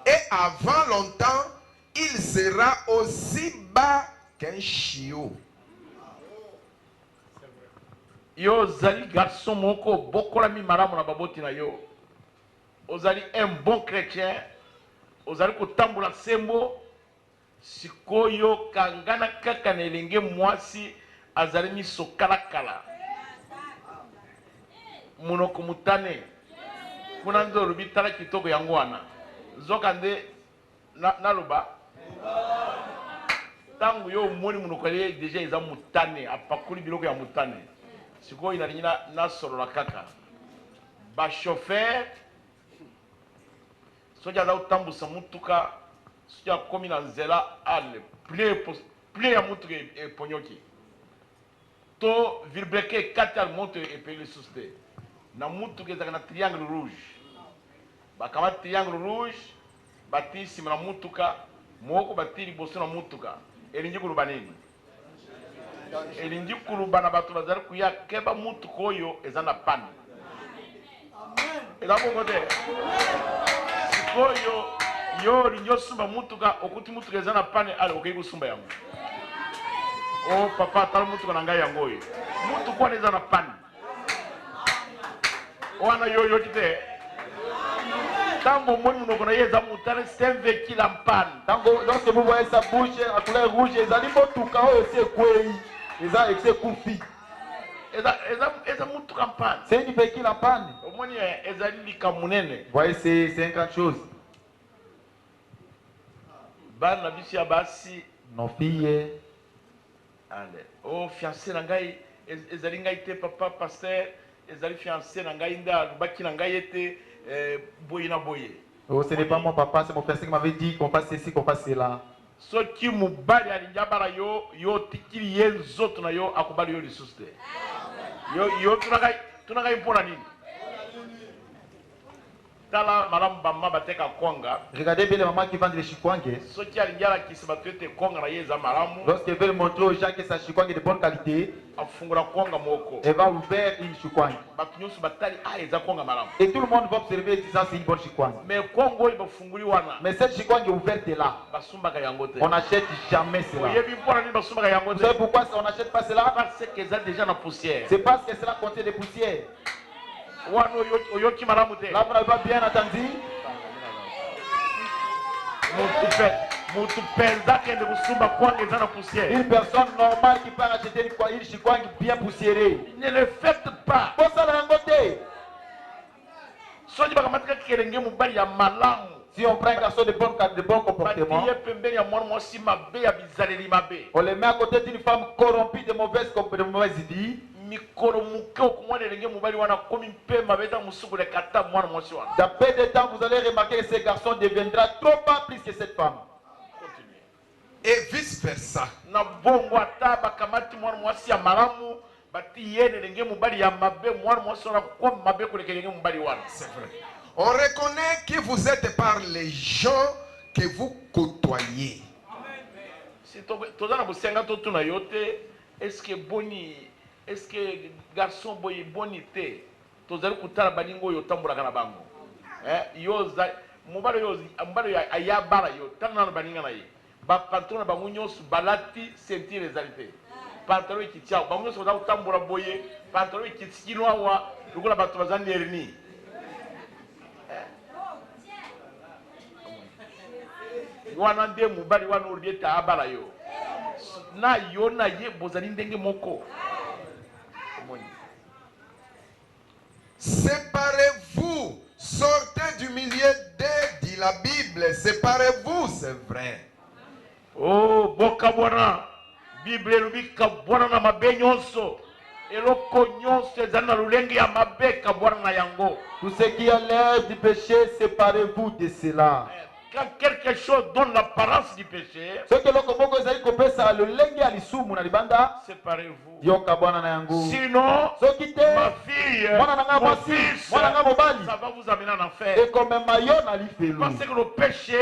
Et avant longtemps, il sera aussi bas qu'un chiot. Yo zali garçon moko bokola mi maramu na baboti na yo. Ozali un bon chrétien. Ozali kotambula sembo. Sikoyo kangana kaka na elenge mwasi azali miso kala. Munoko mutane. Kuna ndo lubi tala kitoko yango wana. Zokande naloba. Tangu yo moni munoko ye deja eza mutane apakuli biloko ya mutane. Sikoyo inalinga na solo la kaka. Ba chauffeur soja za utambusa mutuka soja komi na nzela ale plie ya mutuka eponyoki to vilbreke kati al moto epeli suste na mutuka ezaka na triangle rouge bakama triangle rouge bati sima na mutuka moko bati liboso na mutuka elingi kuluba nini elingi kuluba na bato bazali kuya keba mutuka oyo eza na pane eza bongo te sikoyo yo lingi sumba mutuka okuti mutuka eza na pane ale okei kusumba yango oh papa tala mutuka na ngai yango oyo mutuka wana eza na pane wana yo kite tango moni munoko na ye eza mutane c'est un véhicule en panne. Tango lorsque vous voyez sa bouche à couleur rouge ezali motuka oyo c'est kwei eza kufi eza mutuka en panne. C'est une véhicule en panne. Omoni ezali likamunene. Voyez c'est 50 choses. Bana bisi ya basi nos filles ale oh fiancé na ngai ezali ngai te papa pasteur ezali fiancé na ngai nda baki na ngai ete boye na boye. Oh ce n'est pas mon papa, c'est mon fiancé qui m'avait dit qu'on fasse ceci, qu'on fasse cela. Soki mubali alinga bara yo tikili yenzoto na yo akubali yo lisusu te. Yo tunakai mpona nini? Tala madame bamba bateka konga. Regardez bien les mamans qui vendent les chikwange. Soki alingala kisibatuete konga na yeza maramu. Lorsqu'ils veulent montrer aux gens que sa chikwange est de bonne qualité, afungura konga moko. Elle va ouvrir une chikwange. Batunyosu batali eza konga maramu. Et tout le monde va observer et disant c'est une bonne chikwange. Mais kongo iba funguri wana. Mais cette chikwange ouverte est là. Basumba yango te. On n'achète jamais cela. Oyebi mpona ni basumba yango te. Vous savez pourquoi on n'achète pas cela? Parce que ça déjà na poussière. C'est parce que cela contient des poussières. Là vous n'avez pas bien entendu. Une personne normale qui peut acheter une chikwange bien poussiérée. Ne le faites pas. Si on prend un garçon de bon comportement, on le met à côté d'une femme corrompue de mauvaise vie. Dans peu de temps, vous allez remarquer que ce garçon deviendra trop bas plus que cette femme. Et vice versa. C'est vrai. On reconnaît qui vous êtes par les gens que vous côtoyez. Est-ce que garçon boye bonité tozali kutala baningo yo tambulaka na bango yo mobalo yo mbalo ya ayabara yo tana na baninga na ye ba patron na bango nyonso balati ceinture ezalité pantalon ekitia bango nyonso za kutambula boye pantalon ekitikino awa lokola bato bazani erni wana nde mobali wana olieta abala yo na yo na ye bozali ndenge moko. Séparez-vous, sortez du milieu d'eux, dit la Bible. Séparez-vous, c'est vrai. Oh, bokabwana. Bible lubi kabwana na mabenyonso. Tout ce qui enlève du péché, séparez-vous de cela. Quand quelque chose donne l'apparence du péché, séparez-vous. Sinon, ma fille, mon fils, ça va vous amener en enfer. Parce que le péché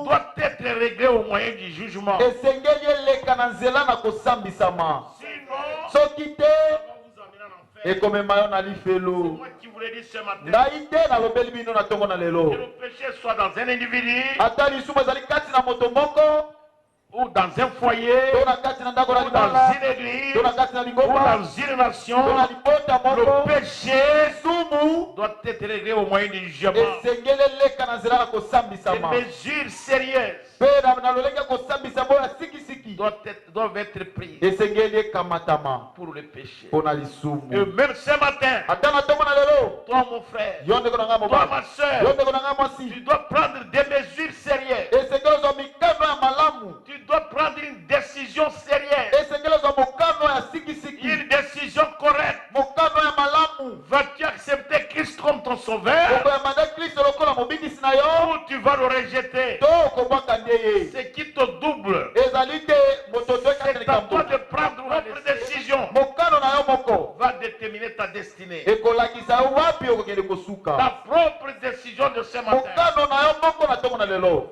doit être réglé au moyen du jugement. Sinon, et comme maillon na lifelo. Moi qui voulais dire ce matin. Naïté na lobeli bino na tongo na lelo. Que le péché soit dans un individu. Atali suma zali kati na moto moko. Ou dans un foyer. Ou dans une église. Ou dans une nation. Le péché doit être réglé au moyen du jugement. Des mesures sérieuses doivent être prises pour le péché. Et même ce matin, toi mon frère, toi ma soeur, tu dois prendre des mesures sérieuses. Tu dois prendre une décision sérieuse. Une décision correcte. Vas-tu accepter Christ comme ton sauveur? Ou tu vas le rejeter? Ce qui te double, c'est à toi de prendre une décision. Va déterminer ta destinée. Ta propre décision de ce matin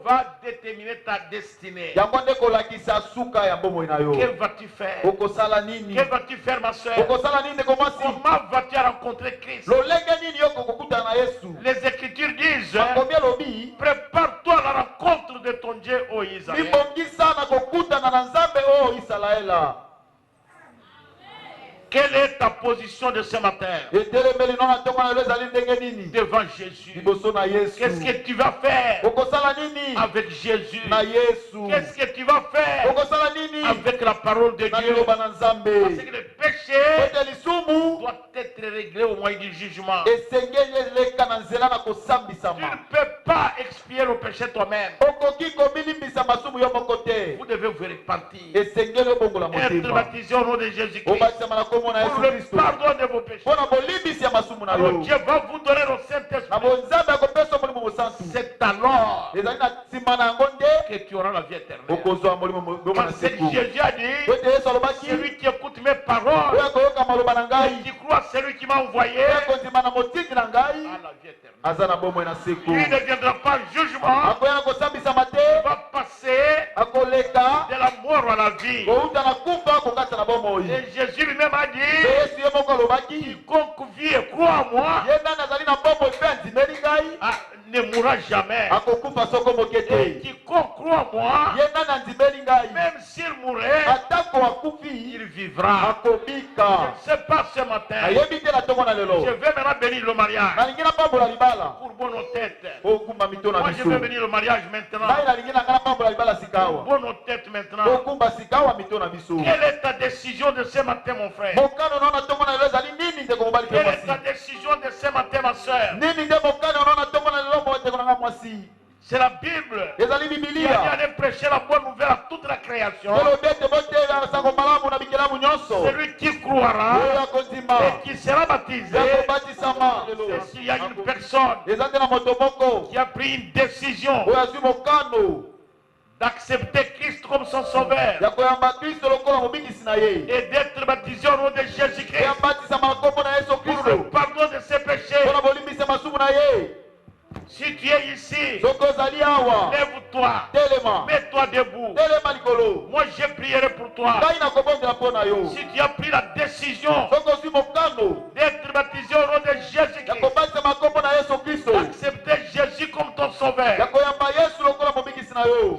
va déterminer ta destinée. Que vas-tu faire? Que vas-tu faire, ma soeur? Comment vas-tu rencontrer Christ? Les Écritures disent, prépare-toi à la rencontre de ton Dieu, ô Israël. Quelle est ta position de ce matin devant Jésus? Qu'est-ce que tu vas faire avec Jésus? Qu'est-ce que tu vas faire avec la parole de Dieu? Parce que le péché doit être réglé au moyen du jugement. Tu ne peux pas expier le péché toi-même. Vous devez vous repentir. Être baptisé au nom de Jésus-Christ. Pour le pardon de vos péchés. Alors Dieu va vous donner le Saint-Esprit. C'est alors que tu auras la vie éternelle. Quand Jésus a dit, celui qui écoute mes paroles et qui croit à celui qui m'a envoyé a la vie éternelle. Il ne viendra pas en jugement. Il va passer de la mort à la vie. Et Jésus lui-même a dit, quiconque vit et croit en moi ne mourra jamais. Et quiconque croit en moi, même s'il mourrait, il vivra. Je ne sais pas ce matin. Je vais maintenant bénir le mariage pour bonne tête. Moi je vais bénir le mariage maintenant. Pour bonne tête maintenant. Quelle est ta décision de ce matin, mon frère? Quelle est ta décision de ce matin, ma soeur? C'est la Bible qui a dit d'aller prêcher la bonne nouvelle à toute la création. Celui qui croira et qui sera baptisé, s'il y a une personne qui a pris une décision d'accepter Christ comme son sauveur et d'être baptisé au nom de Jésus-Christ pour le pardon de ses péchés. Si tu es ici, lève-toi, mets-toi debout. Moi je prierai pour toi. Si tu as pris la décision d'être baptisé au nom de Jésus-Christ, d'accepter Jésus comme ton sauveur,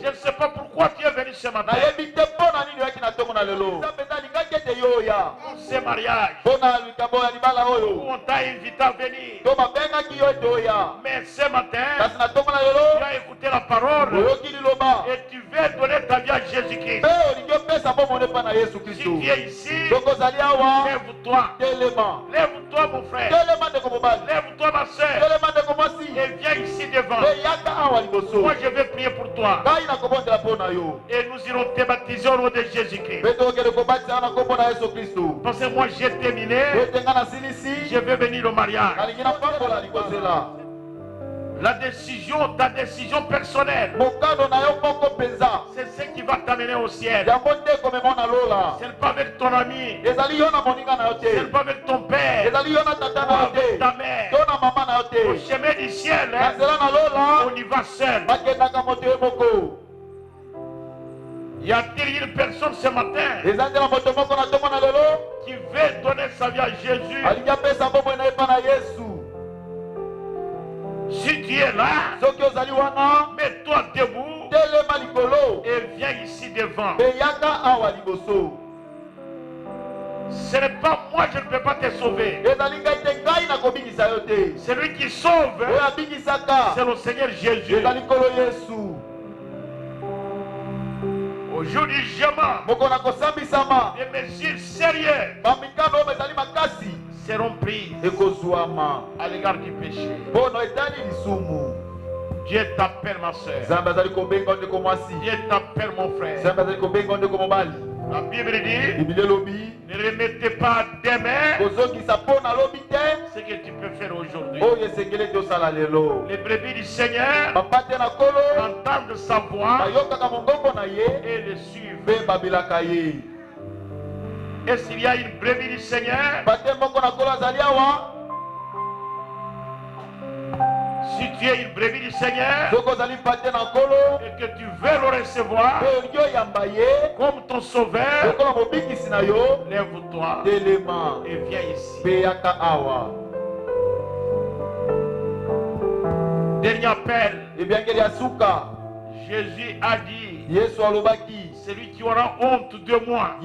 je ne sais pas pourquoi tu es venu ce matin. Ce mariage où on t'a invité à venir, mais ce matin tu as écouté la parole et tu veux donner ta vie à Jésus-Christ. Si tu es ici, lève-toi. Lève-toi mon frère. Lève-toi ma soeur. Et viens ici devant. Moi je vais prier pour toi. Et nous irons te baptiser au nom de Jésus-Christ. Parce que moi j'ai terminé. Je vais venir au mariage. Ta décision personnelle, c'est ce qui va t'amener au ciel. Ce n'est pas avec ton ami, ce n'est pas avec ton père, ou avec ta mère. Au chemin du ciel, on y va seul. Y a-t-il une personne ce matin qui veut donner sa vie à Jésus? Si tu es là, mets-toi debout et viens ici devant. Ce n'est pas moi, je ne peux pas te sauver. Celui qui sauve, c'est le Seigneur Jésus. Aujourd'hui, je des mesures sérieuses seront prises à l'égard du péché. Dieu t'appelle ma soeur. Dieu t'appelle mon frère. La Bible dit, ne remettez pas demain ce que tu peux faire aujourd'hui. Les brebis du Seigneur entendent sa voix et le suivent. Et s'il y a une brebis du Seigneur, si tu es une brebis du Seigneur et que tu veux le recevoir comme ton sauveur, lève-toi et viens ici. Dernier appel. Jésus a dit, celui qui aura honte de moi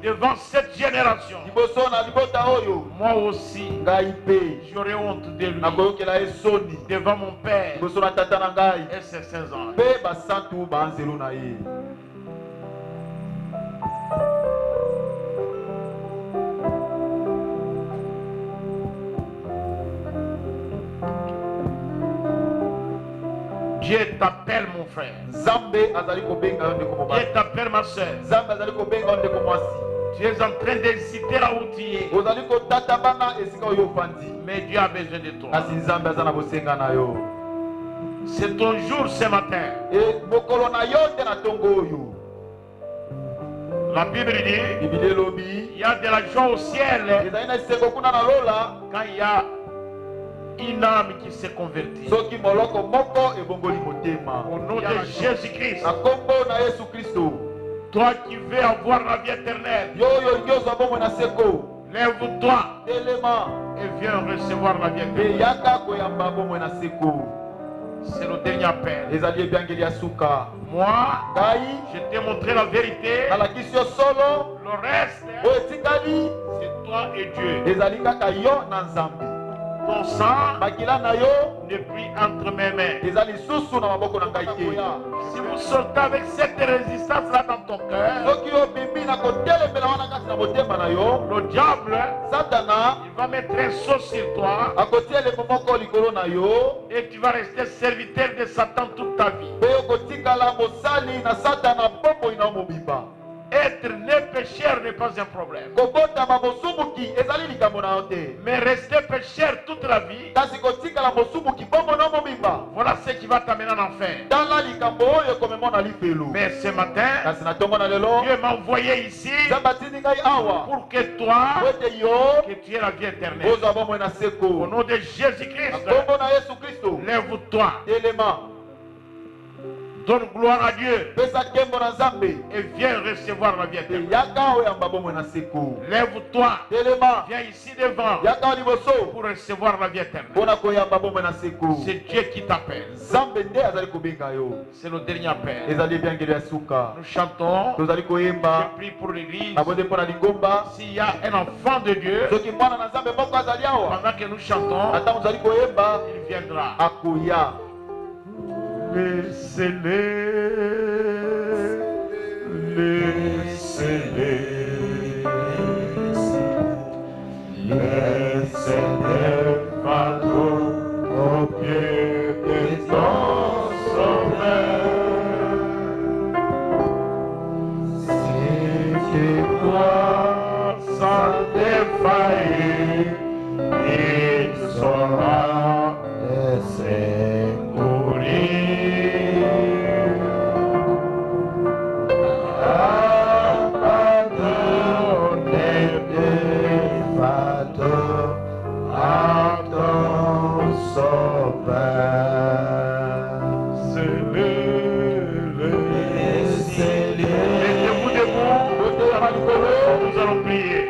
devant cette génération, moi aussi j'aurai honte de lui devant mon Père et ses saints anges. Dieu t'appelle mon frère. Dieu t'appelle ma soeur. Tu es en train d'hésiter là où tu es. Mais Dieu a besoin de toi. C'est ton jour ce matin. La Bible dit, il y a de la joie au ciel quand il y a une âme qui s'est convertie. Au nom de Jésus-Christ. Toi qui veux avoir la vie éternelle, lève-toi et viens recevoir la vie éternelle. C'est le dernier appel. Moi, je t'ai montré la vérité. Le reste, c'est toi et Dieu. Ton sang n'est plus entre mes mains. Si vous sortez avec cette résistance là dans ton cœur, le diable, il va mettre un sceau sur toi et tu vas rester serviteur de Satan toute ta vie. Être né pécheur n'est pas un problème. Mais rester pécheur toute la vie, voilà ce qui va t'amener en enfer. Mais ce matin, Dieu m'a envoyé ici pour que toi, que tu aies la vie éternelle. Au nom de Jésus-Christ, lève-toi. Donne gloire à Dieu et viens recevoir la vie éternelle. Lève-toi, viens ici devant pour recevoir la vie éternelle. C'est Dieu qui t'appelle. C'est le dernier appel. Nous chantons. Je prie pour l'église. S'il y a un enfant de Dieu, pendant que nous chantons, il viendra. Laissez-les, laissez-les, laissez-les, pas trop au pied de Mettez-vous debout. Nous allons prier.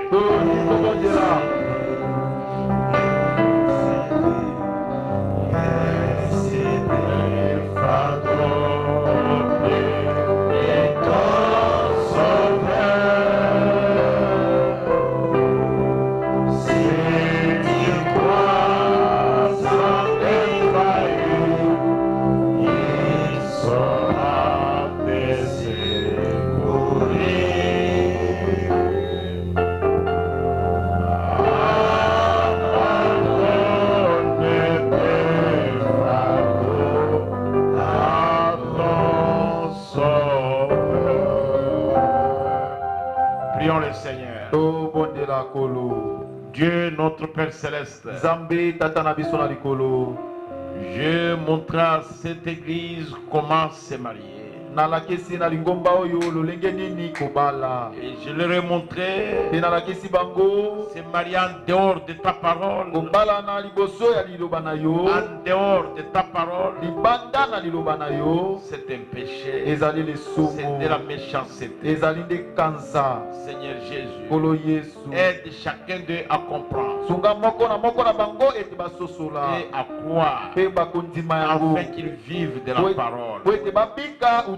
Prions le Seigneur. Dieu notre Père Céleste, je montrerai à cette église comment se marier. Et je leur ai montré se marier en dehors de ta parole, en dehors de ta parole, c'est un péché, c'est de la méchanceté. Seigneur Jésus, aide chacun d'eux à comprendre et à croire afin qu'ils vivent de la parole.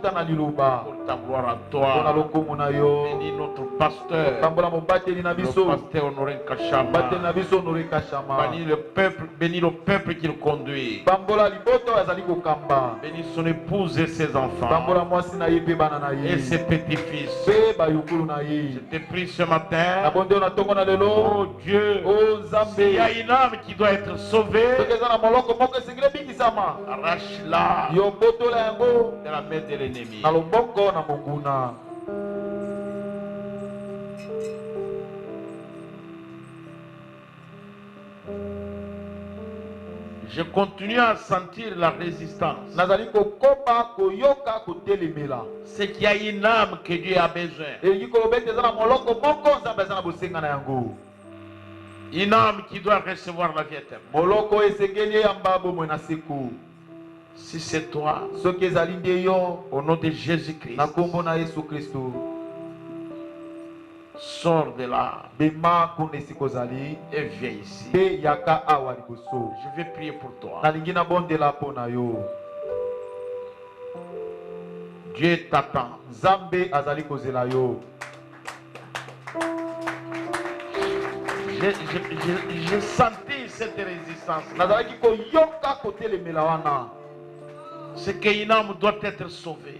Pour ta gloire à toi, bénis notre pasteur, le pasteur Honoré Kachama, bénis le peuple qu'il conduit, bénis son épouse et ses enfants et ses petits-fils. Je te prie ce matin, oh Dieu, s'il y a une âme qui doit être sauvée, arrache-la de la main de l'ennemi. Je continue à sentir la résistance. C'est qu'il y a une âme que Dieu a besoin. Une âme qui doit recevoir la vie éternelle. Si c'est toi, au nom de Jésus-Christ, sors de là et viens ici. Je vais prier pour toi. Dieu t'attend. J'ai senti cette résistance. C'est qu'une âme doit être sauvée.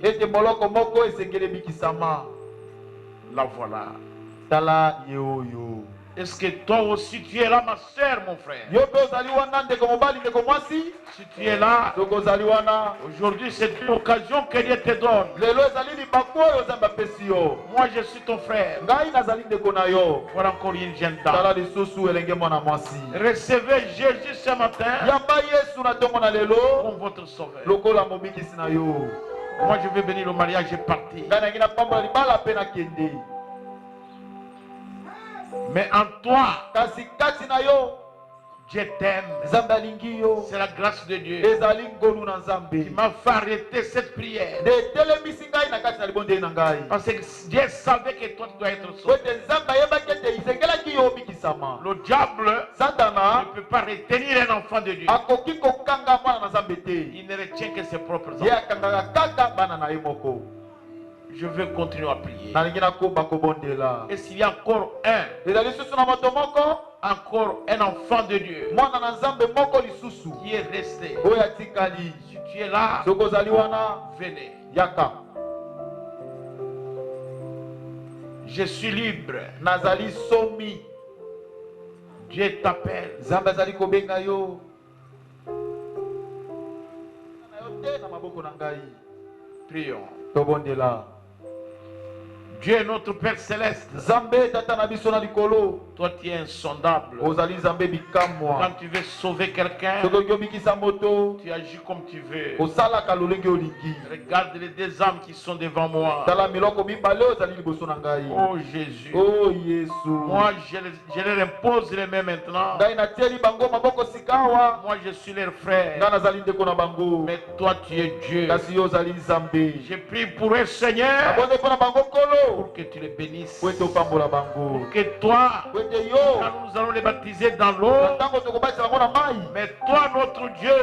La voilà. Est-ce que toi aussi tu es là, ma soeur, mon frère? Si tu es là, aujourd'hui c'est une occasion que Dieu te donne. Moi je suis ton frère. Voilà encore une jeune dame. Recevez Jésus ce matin comme votre sauveur. Moi je vais bénir le mariage et partir. Mais en toi, je t'aime. C'est la grâce de Dieu qui m'a fait arrêter cette prière. Parce que Dieu savait que toi tu dois être sauvé. Le diable ne peut pas retenir un enfant de Dieu. Il ne retient que ses propres enfants. Je veux continuer à prier. Et s'il y a encore un enfant de Dieu qui est resté, si tu es là, venez. Je suis libre. Dieu t'appelle. Prions. Dieu est notre Père céleste. Toi tu es insondable. Quand tu veux sauver quelqu'un, tu agis comme tu veux. Regarde les deux âmes qui sont devant moi. Oh Jésus. Moi je leur impose les mains maintenant. Moi je suis leur frère. Mais toi tu es Dieu. Je prie pour eux, Seigneur, pour que tu les bénisses. Pour que toi, quand nous allons les baptiser dans l'eau, mais toi notre Dieu,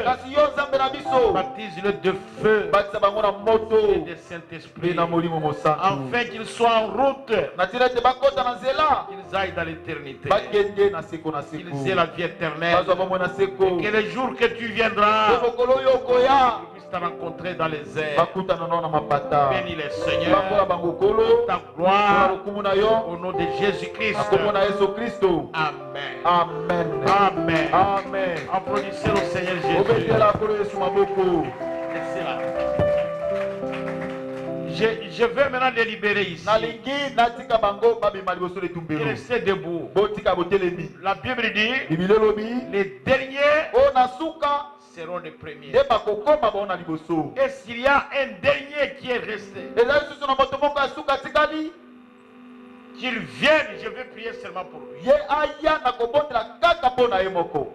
baptise-le de feu et de Saint-Esprit, afin qu'ils soient en route, qu'ils aillent dans l'éternité, qu'ils aient la vie éternelle, et que les jours que tu viendras, te rencontrer dans les airs. Bénis les Seigneur, ta gloire, au nom de Jésus-Christ. Amen. Amen. Amen. Amen. Applaudissez le Seigneur Jésus. Je veux maintenant les libérer ici. Restez debout. La Bible dit, les derniers seront les premiers. Et s'il y a un dernier qui est resté, qu'il vienne, je vais prier seulement pour lui.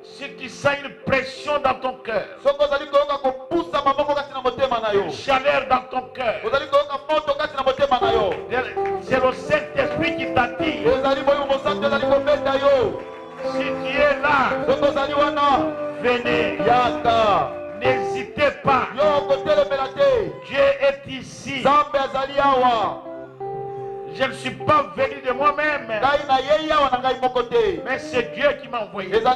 Si tu sens une pression dans ton cœur, une chaleur dans ton cœur, c'est le Saint-Esprit qui t'attire. Si tu es là, venez. N'hésitez pas. Dieu est ici. Je ne suis pas venu de moi-même, mais c'est Dieu qui m'a envoyé. Quand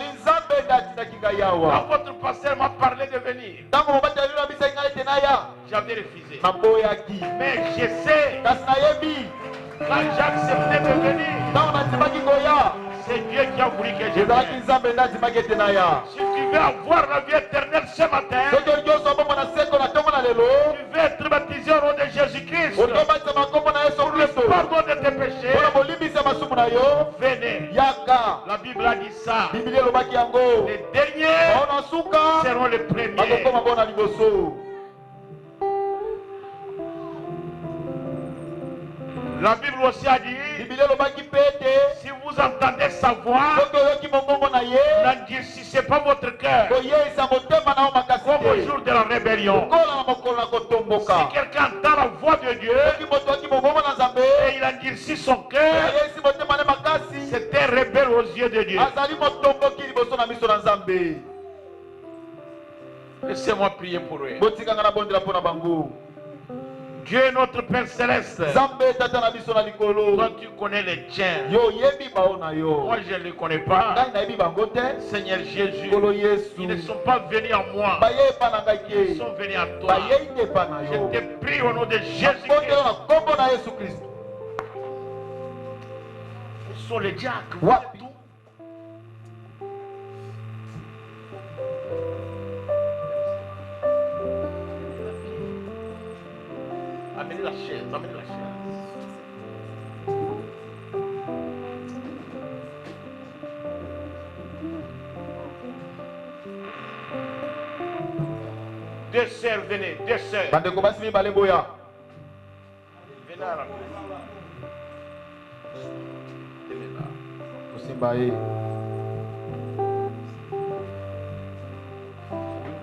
votre pasteur m'a parlé de venir, j'avais refusé. Mais je sais, quand j'ai accepté de venir, c'est Dieu qui a voulu que je vienne. Si tu veux avoir la vie éternelle ce matin, tu veux être baptisé au nom de Jésus-Christ, pardon de tes péchés, venez. La Bible a dit ça. Les derniers seront les premiers. La Bible aussi a dit, si vous entendez sa voix, n'endurcissez pas votre cœur comme au jour de la rébellion. Si quelqu'un entend la voix de Dieu et il endurcit son cœur, c'est un rebelle aux yeux de Dieu. Laissez-moi prier pour eux. Dieu est notre Père céleste. Toi tu connais les tiens. Moi je ne les connais pas. Seigneur Jésus, ils ne sont pas venus à moi, ils sont venus à toi. Je te prie au nom de Jésus-Christ. Où sont les diacres? Amenez la chaise, amenez la chaise. Deux sœurs, venez, deux sœurs. Venez à la place. Venez là.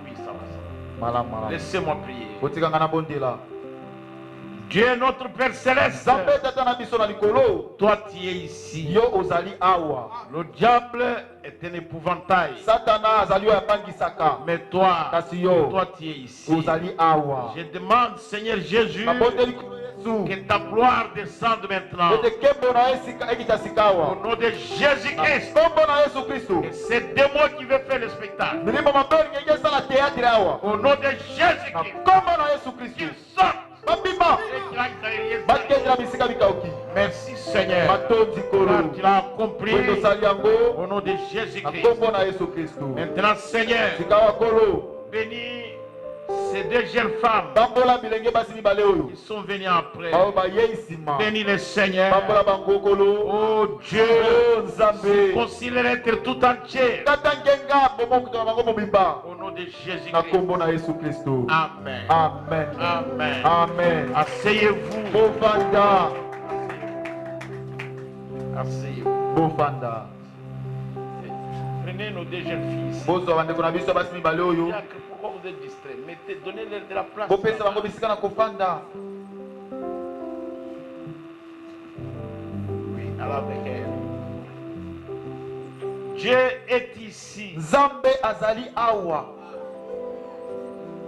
Oui, ça va. Laissez-moi prier. Dieu est notre Père céleste. Toi tu es ici. Le diable est un épouvantail. Mais toi tu es ici. Je demande, Seigneur Jésus, que ta gloire descende maintenant. Au nom de Jésus-Christ. Et c'est démon qui veut faire le spectacle. Au nom de Jésus-Christ. Qu'il sorte. Merci Seigneur, car tu l'as accompli au nom de Jésus-Christ. Maintenant Seigneur, bénis Ces deux jeunes femmes qui sont venues après. Bénis le Seigneur. Oh Dieu, concile l'être tout entier. Au nom de Jésus-Christ. Amen. Amen. Amen. Amen. Asseyez-vous. Asseyez-vous. Prenez nos deux jeunes filles. Pourquoi vous êtes distrait? Donnez-leur de la place. Oui, alors avec elle. Dieu est ici.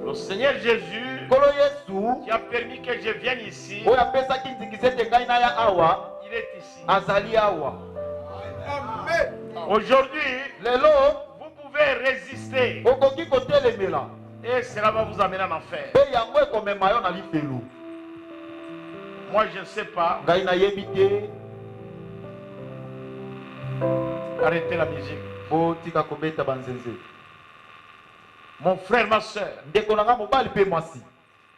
Le Seigneur Jésus qui a permis que je vienne ici, il est ici. Aujourd'hui, vous pouvez résister. Et cela va vous amener en enfer. Moi, je ne sais pas. Arrêtez la musique. Mon frère, ma soeur,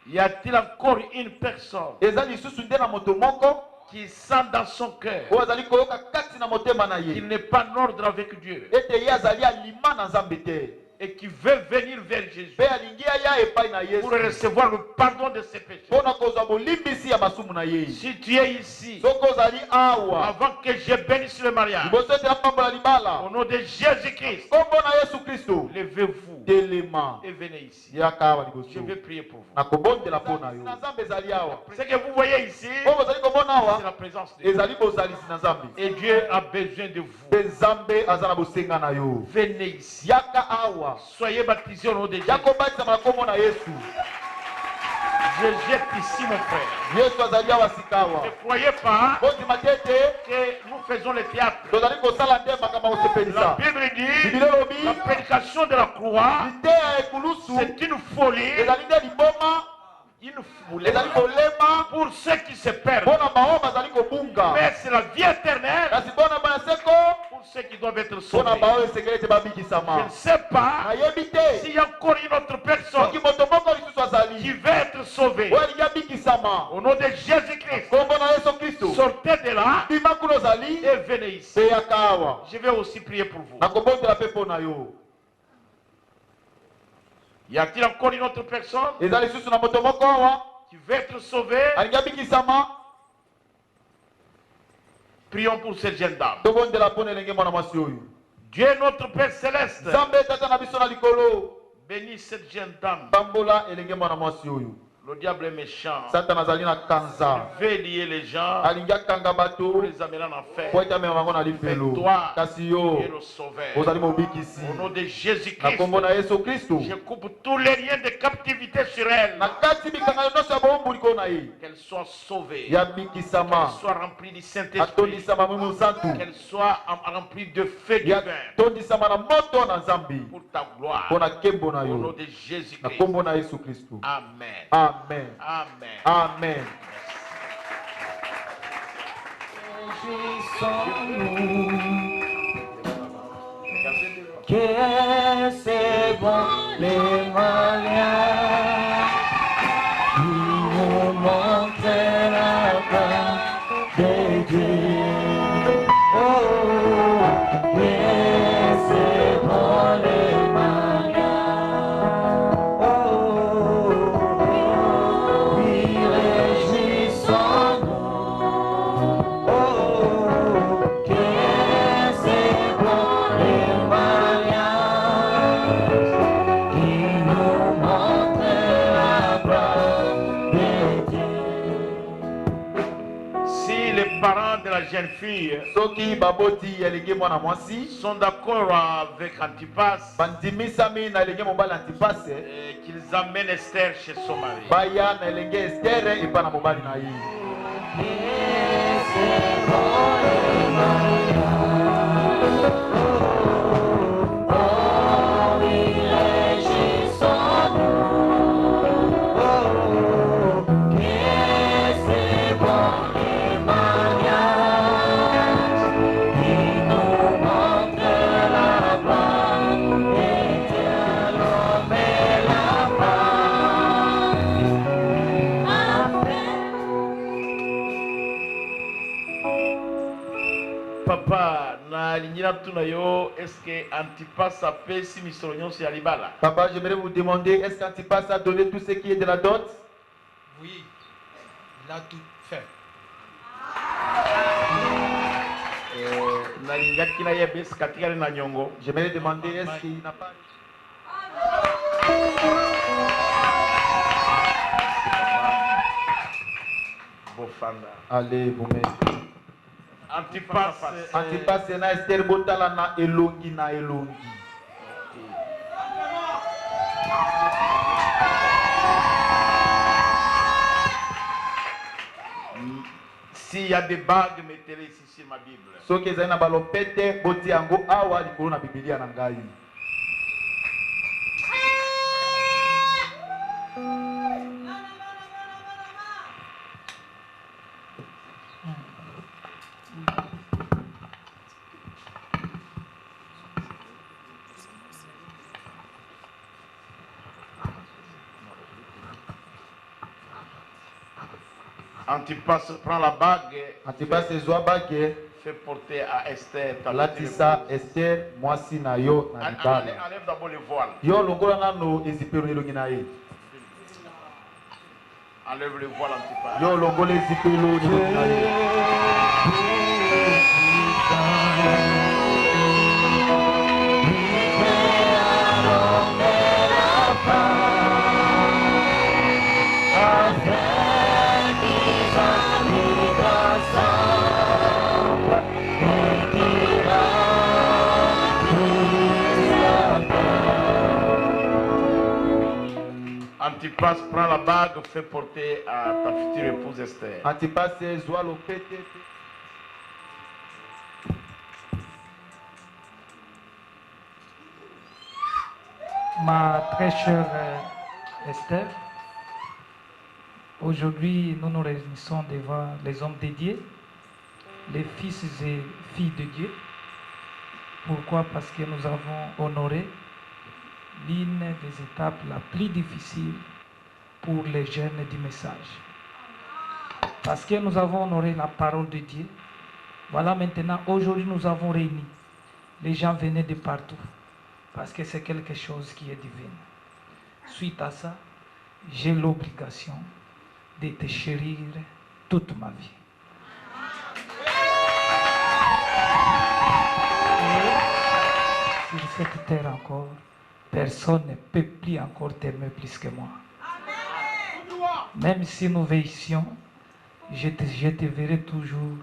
y a-t-il encore une personne qui sent dans son cœur qu'il n'est pas en ordre avec Dieu et qui veut venir vers Jésus pour recevoir le pardon de ses péchés? Si tu es ici, avant que je bénisse le mariage, au nom de Jésus-Christ, levez-vous et venez ici. Je vais prier pour vous. Ce que vous voyez ici, c'est la présence de Dieu. Et Dieu a besoin de vous. Venez ici. Soyez baptisés au nom de Jésus. Je jette ici mon frère. Ne croyez pas que nous faisons le théâtre. La Bible dit la prédication de la croix, c'est une folie. Pour ceux qui se perdent. Mais c'est la vie éternelle pour ceux qui doivent être sauvés. Je ne sais pas s'il y a encore une autre personne qui veut être sauvée. Au nom de Jésus-Christ, sortez de là et venez ici. Je vais aussi prier pour vous. Y a-t-il encore une autre personne qui veut être sauvée? Prions pour cette jeune dame. Dieu notre Père Céleste, bénis cette jeune dame. Le diable est méchant. Il veut lier les gens pour les amener en enfer. Mais toi, tu es le sauveur. Au nom de Jésus-Christ, je coupe tous les liens de captivité sur elle. Qu'elle soit sauvée. Qu'elle soit remplie du Saint-Esprit. Qu'elle soit remplie de feu divin. Pour ta gloire. Au nom de Jésus-Christ. Amen. Amen. Amen. Amen. Que c'est bon les mariages qui nous montrent la gloire de Dieu. Oh, que c'est bon les mariages. Oh, oui, réjouissons-nous. Oh, que c'est bon les mariages qui nous montrent la gloire de Dieu. Si les parents de la jeune fille sont d'accord avec Antipas qu'ils amènent Esther chez son mari, est-ce que Antipas a payé si missionnions sur Alibala? Papa, j'aimerais vous demander, est-ce qu'Antipas a donné tout ce qui est de la dot? Oui, il a tout fait. J'aimerais demander, est-ce qu'il n'a pas... Allez, vous mettez. Antipas na Esther botala na elongi na elongi. S'il y a des bagues, mettez-les ici sur ma Bible. So que zaina balopete boti yango awa likolo na Biblia na ngai. Antipas prend la bague. Antipas ezwa bague. Fait porter à Esther. Latisa Esther mwasi na yo na libala. Enlève d'abord le voile. Yo longola nano ezipelo elongi na ye. Enlève le voile Antipas. Yo longola ezipelo elongi na ye. Antipas prend la bague, fait porter à ta future épouse Esther. Antipas ezwa lopete. Ma très chère Esther, aujourd'hui nous nous réunissons devant les hommes dédiés, les fils et filles de Dieu. Pourquoi? Parce que nous avons honoré l'une des étapes la plus difficile pour les jeunes du message. Parce que nous avons honoré la parole de Dieu. Voilà maintenant, aujourd'hui nous avons réuni. Les gens venaient de partout. Parce que c'est quelque chose qui est divin. Suite à ça, j'ai l'obligation de te chérir toute ma vie. Et sur cette terre encore, personne ne peut plus encore t'aimer plus que moi. Même si nous veillions, je te verrai toujours.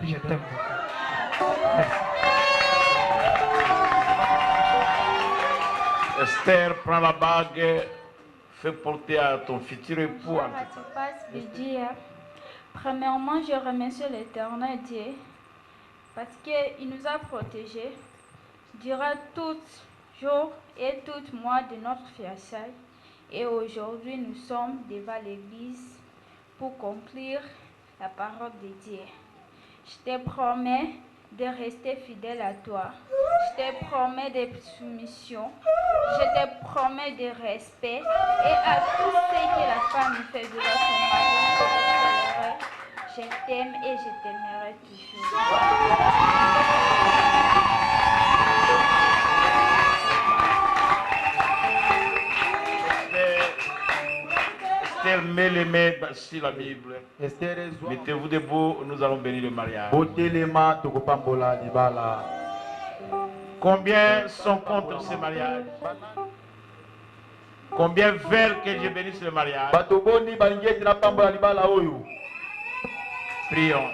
Je t'aime beaucoup. Merci. Esther prend la bague, fait porter à ton futur époux. Premièrement, je remercie l'Éternel Dieu parce qu'il nous a protégés durant tout jour et tout mois de notre fiançailles. Et aujourd'hui, nous sommes devant l'Église pour conclure la parole de Dieu. Je te promets de rester fidèle à toi. Je te promets de soumission. Je te promets de respect. Et à tout ce que la femme fait devant son mari, je t'aime et je t'aimerai toujours. Esther met les mains sur la Bible. Mettez-vous debout, nous allons bénir le mariage. Combien sont contre ce mariage? Combien veulent que je bénisse le mariage? Prions.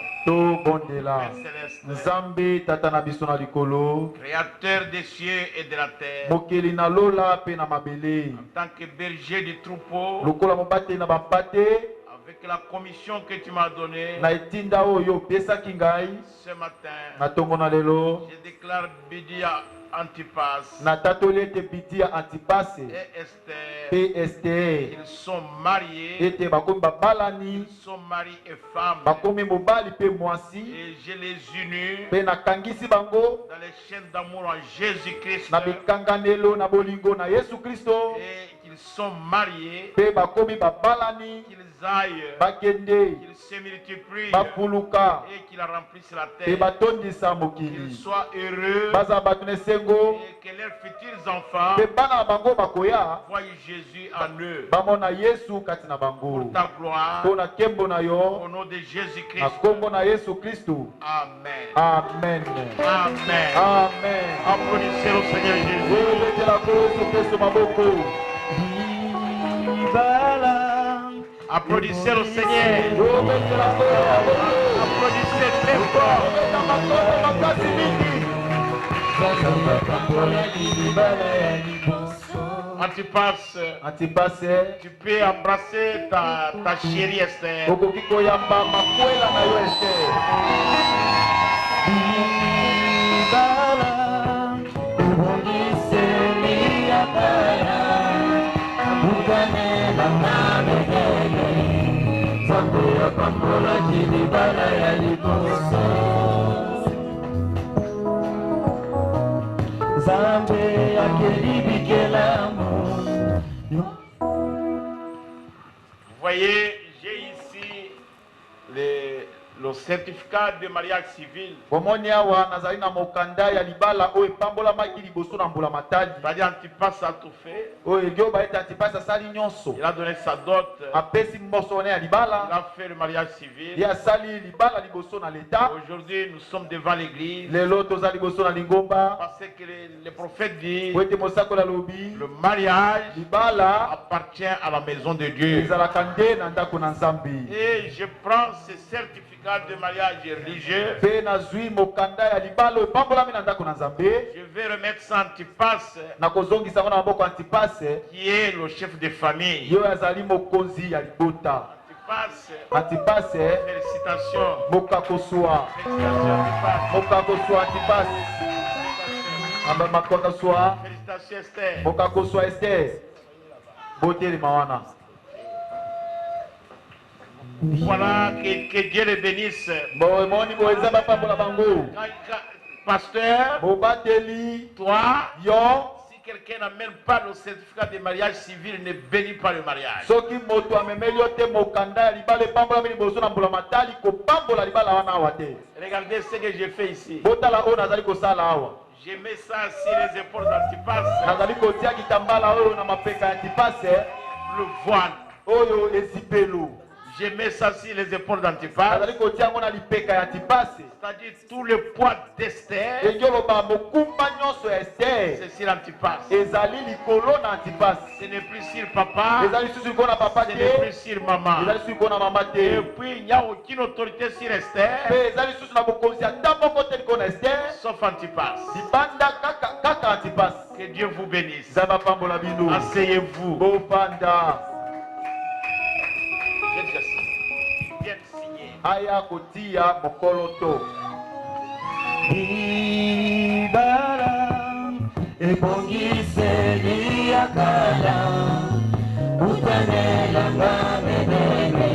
Nzambe tata na biso na likolo, créateur des cieux et de la terre, mokeli na lola pe na mabele, en tant que berger du troupeau, lokola mobate na bapate, avec la commission que tu m'as donnée, na etinda oyo pesa kingai ce matin, na tongo na lelo, je déclare Bidia Antipas, na tatolete Bidia Antipas et Esther, pe Esther, ils sont mariés, ete bakomi babalani, ils sont mari et femme, bakomi mobali pe mwasi, et je les unis pe na kangisi bango dans les chaînes d'amour en Jésus-Christ, na bikanganelo na bolingo na Yesu Kristo, et qu'ils qu'ils sont mariés, pe bakomi babalani, qu'ils aillent, bakende, qu'ils se multiplient bapuluka, et qu'ils remplissent la pe terre, batondisa qu'ils mokili, soient heureux baza batu nesengo, et que leurs futurs enfants pe bana na bango bakoya, voient Jésus en eux. bamona Yesu kati na Pour bango, ta gloire, pona kembo na au yo, nom de na Jésus-Christ. kombo na Yesu Kristu. Amen. Amen. Amen. Amen. Applaudissez le Seigneur Jésus. Applaudissez le Seigneur. Applaudissez très fort. Antipas, tu peux embrasser ta chérie Esther. Vous voyez, j'ai ici le certificat de mariage civil. C'est-à-dire Antipas a tout fait. Il a donné sa dot. Il a fait le mariage civil. Aujourd'hui, nous sommes devant l'église. Parce que le prophète dit le mariage appartient à la maison de Dieu. Et je prends ce certificat de mariage religieux. Je vais remettre ça à Antipas, qui est le chef de famille. Antipas, félicitations. Félicitations Esther. Voilà, que Dieu les bénisse. Pasteur, toi, si quelqu'un n'amène pas le certificat de mariage civil, ne bénit pas le mariage. Regardez ce que j'ai fait ici. Je mets ça sur les épaules d'Antipas. Le voile. Je mets ça sur les épaules d'Antipas. C'est-à-dire tout le poids d'Esther. C'est sur Antipas. Ce n'est plus sur papa. Ce n'est plus sur maman. Et puis il n'y a aucune autorité sur Esther. Sauf Antipas. Que Dieu vous bénisse. Asseyez-vous. Bien signé. Aya kotia mokoloto. Ibara ebongise liyakala utanela ngamedeme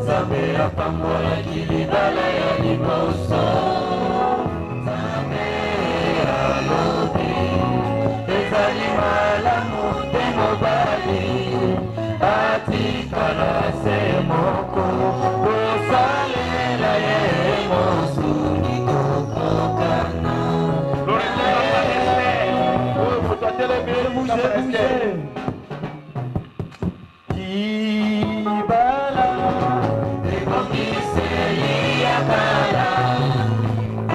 Zambe apambola kilibala ya liboso Zambe alobi ezali malamu te mobali atikala se moko kosalela ye mosuni kokokana Kibala ebongise liyakala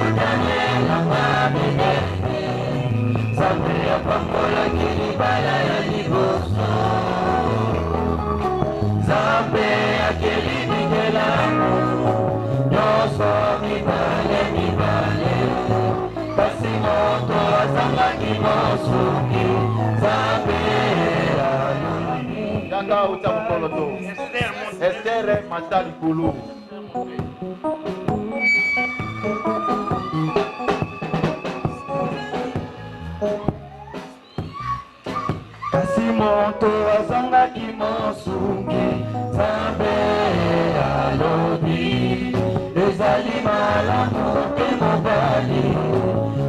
utanela ngamedeme Zambe apambola kilibala ya liboso Zambe akelibikelamu Nyoso mibale Pasi moto azangaki mosuki Zambe aluni Yanga uta mkoloto Esther matali kulu Kasi moto azangaki mosuki Zambe alobi ezali malamu pe mobali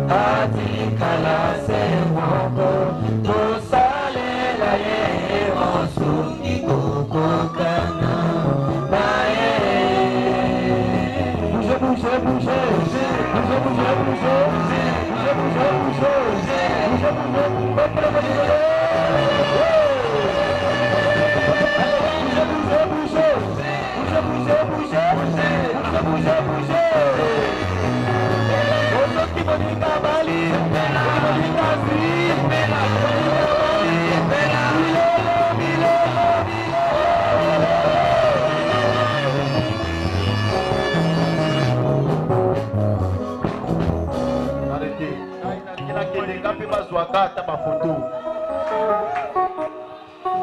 atikala se moko tosalela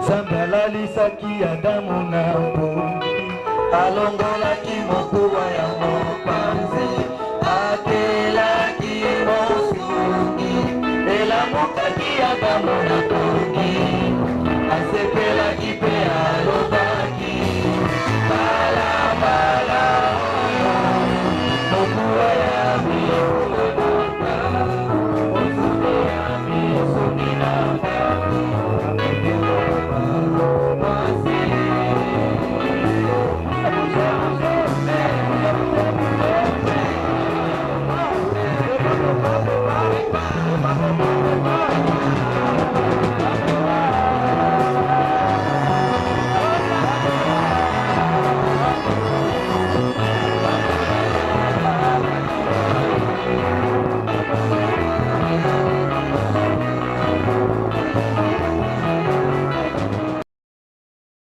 Zambalisaki Adamu na Mpungi, alongolaki mokuwa ya mopanzi, akelaki mosungi, elamukaki Adamu na Mpungi.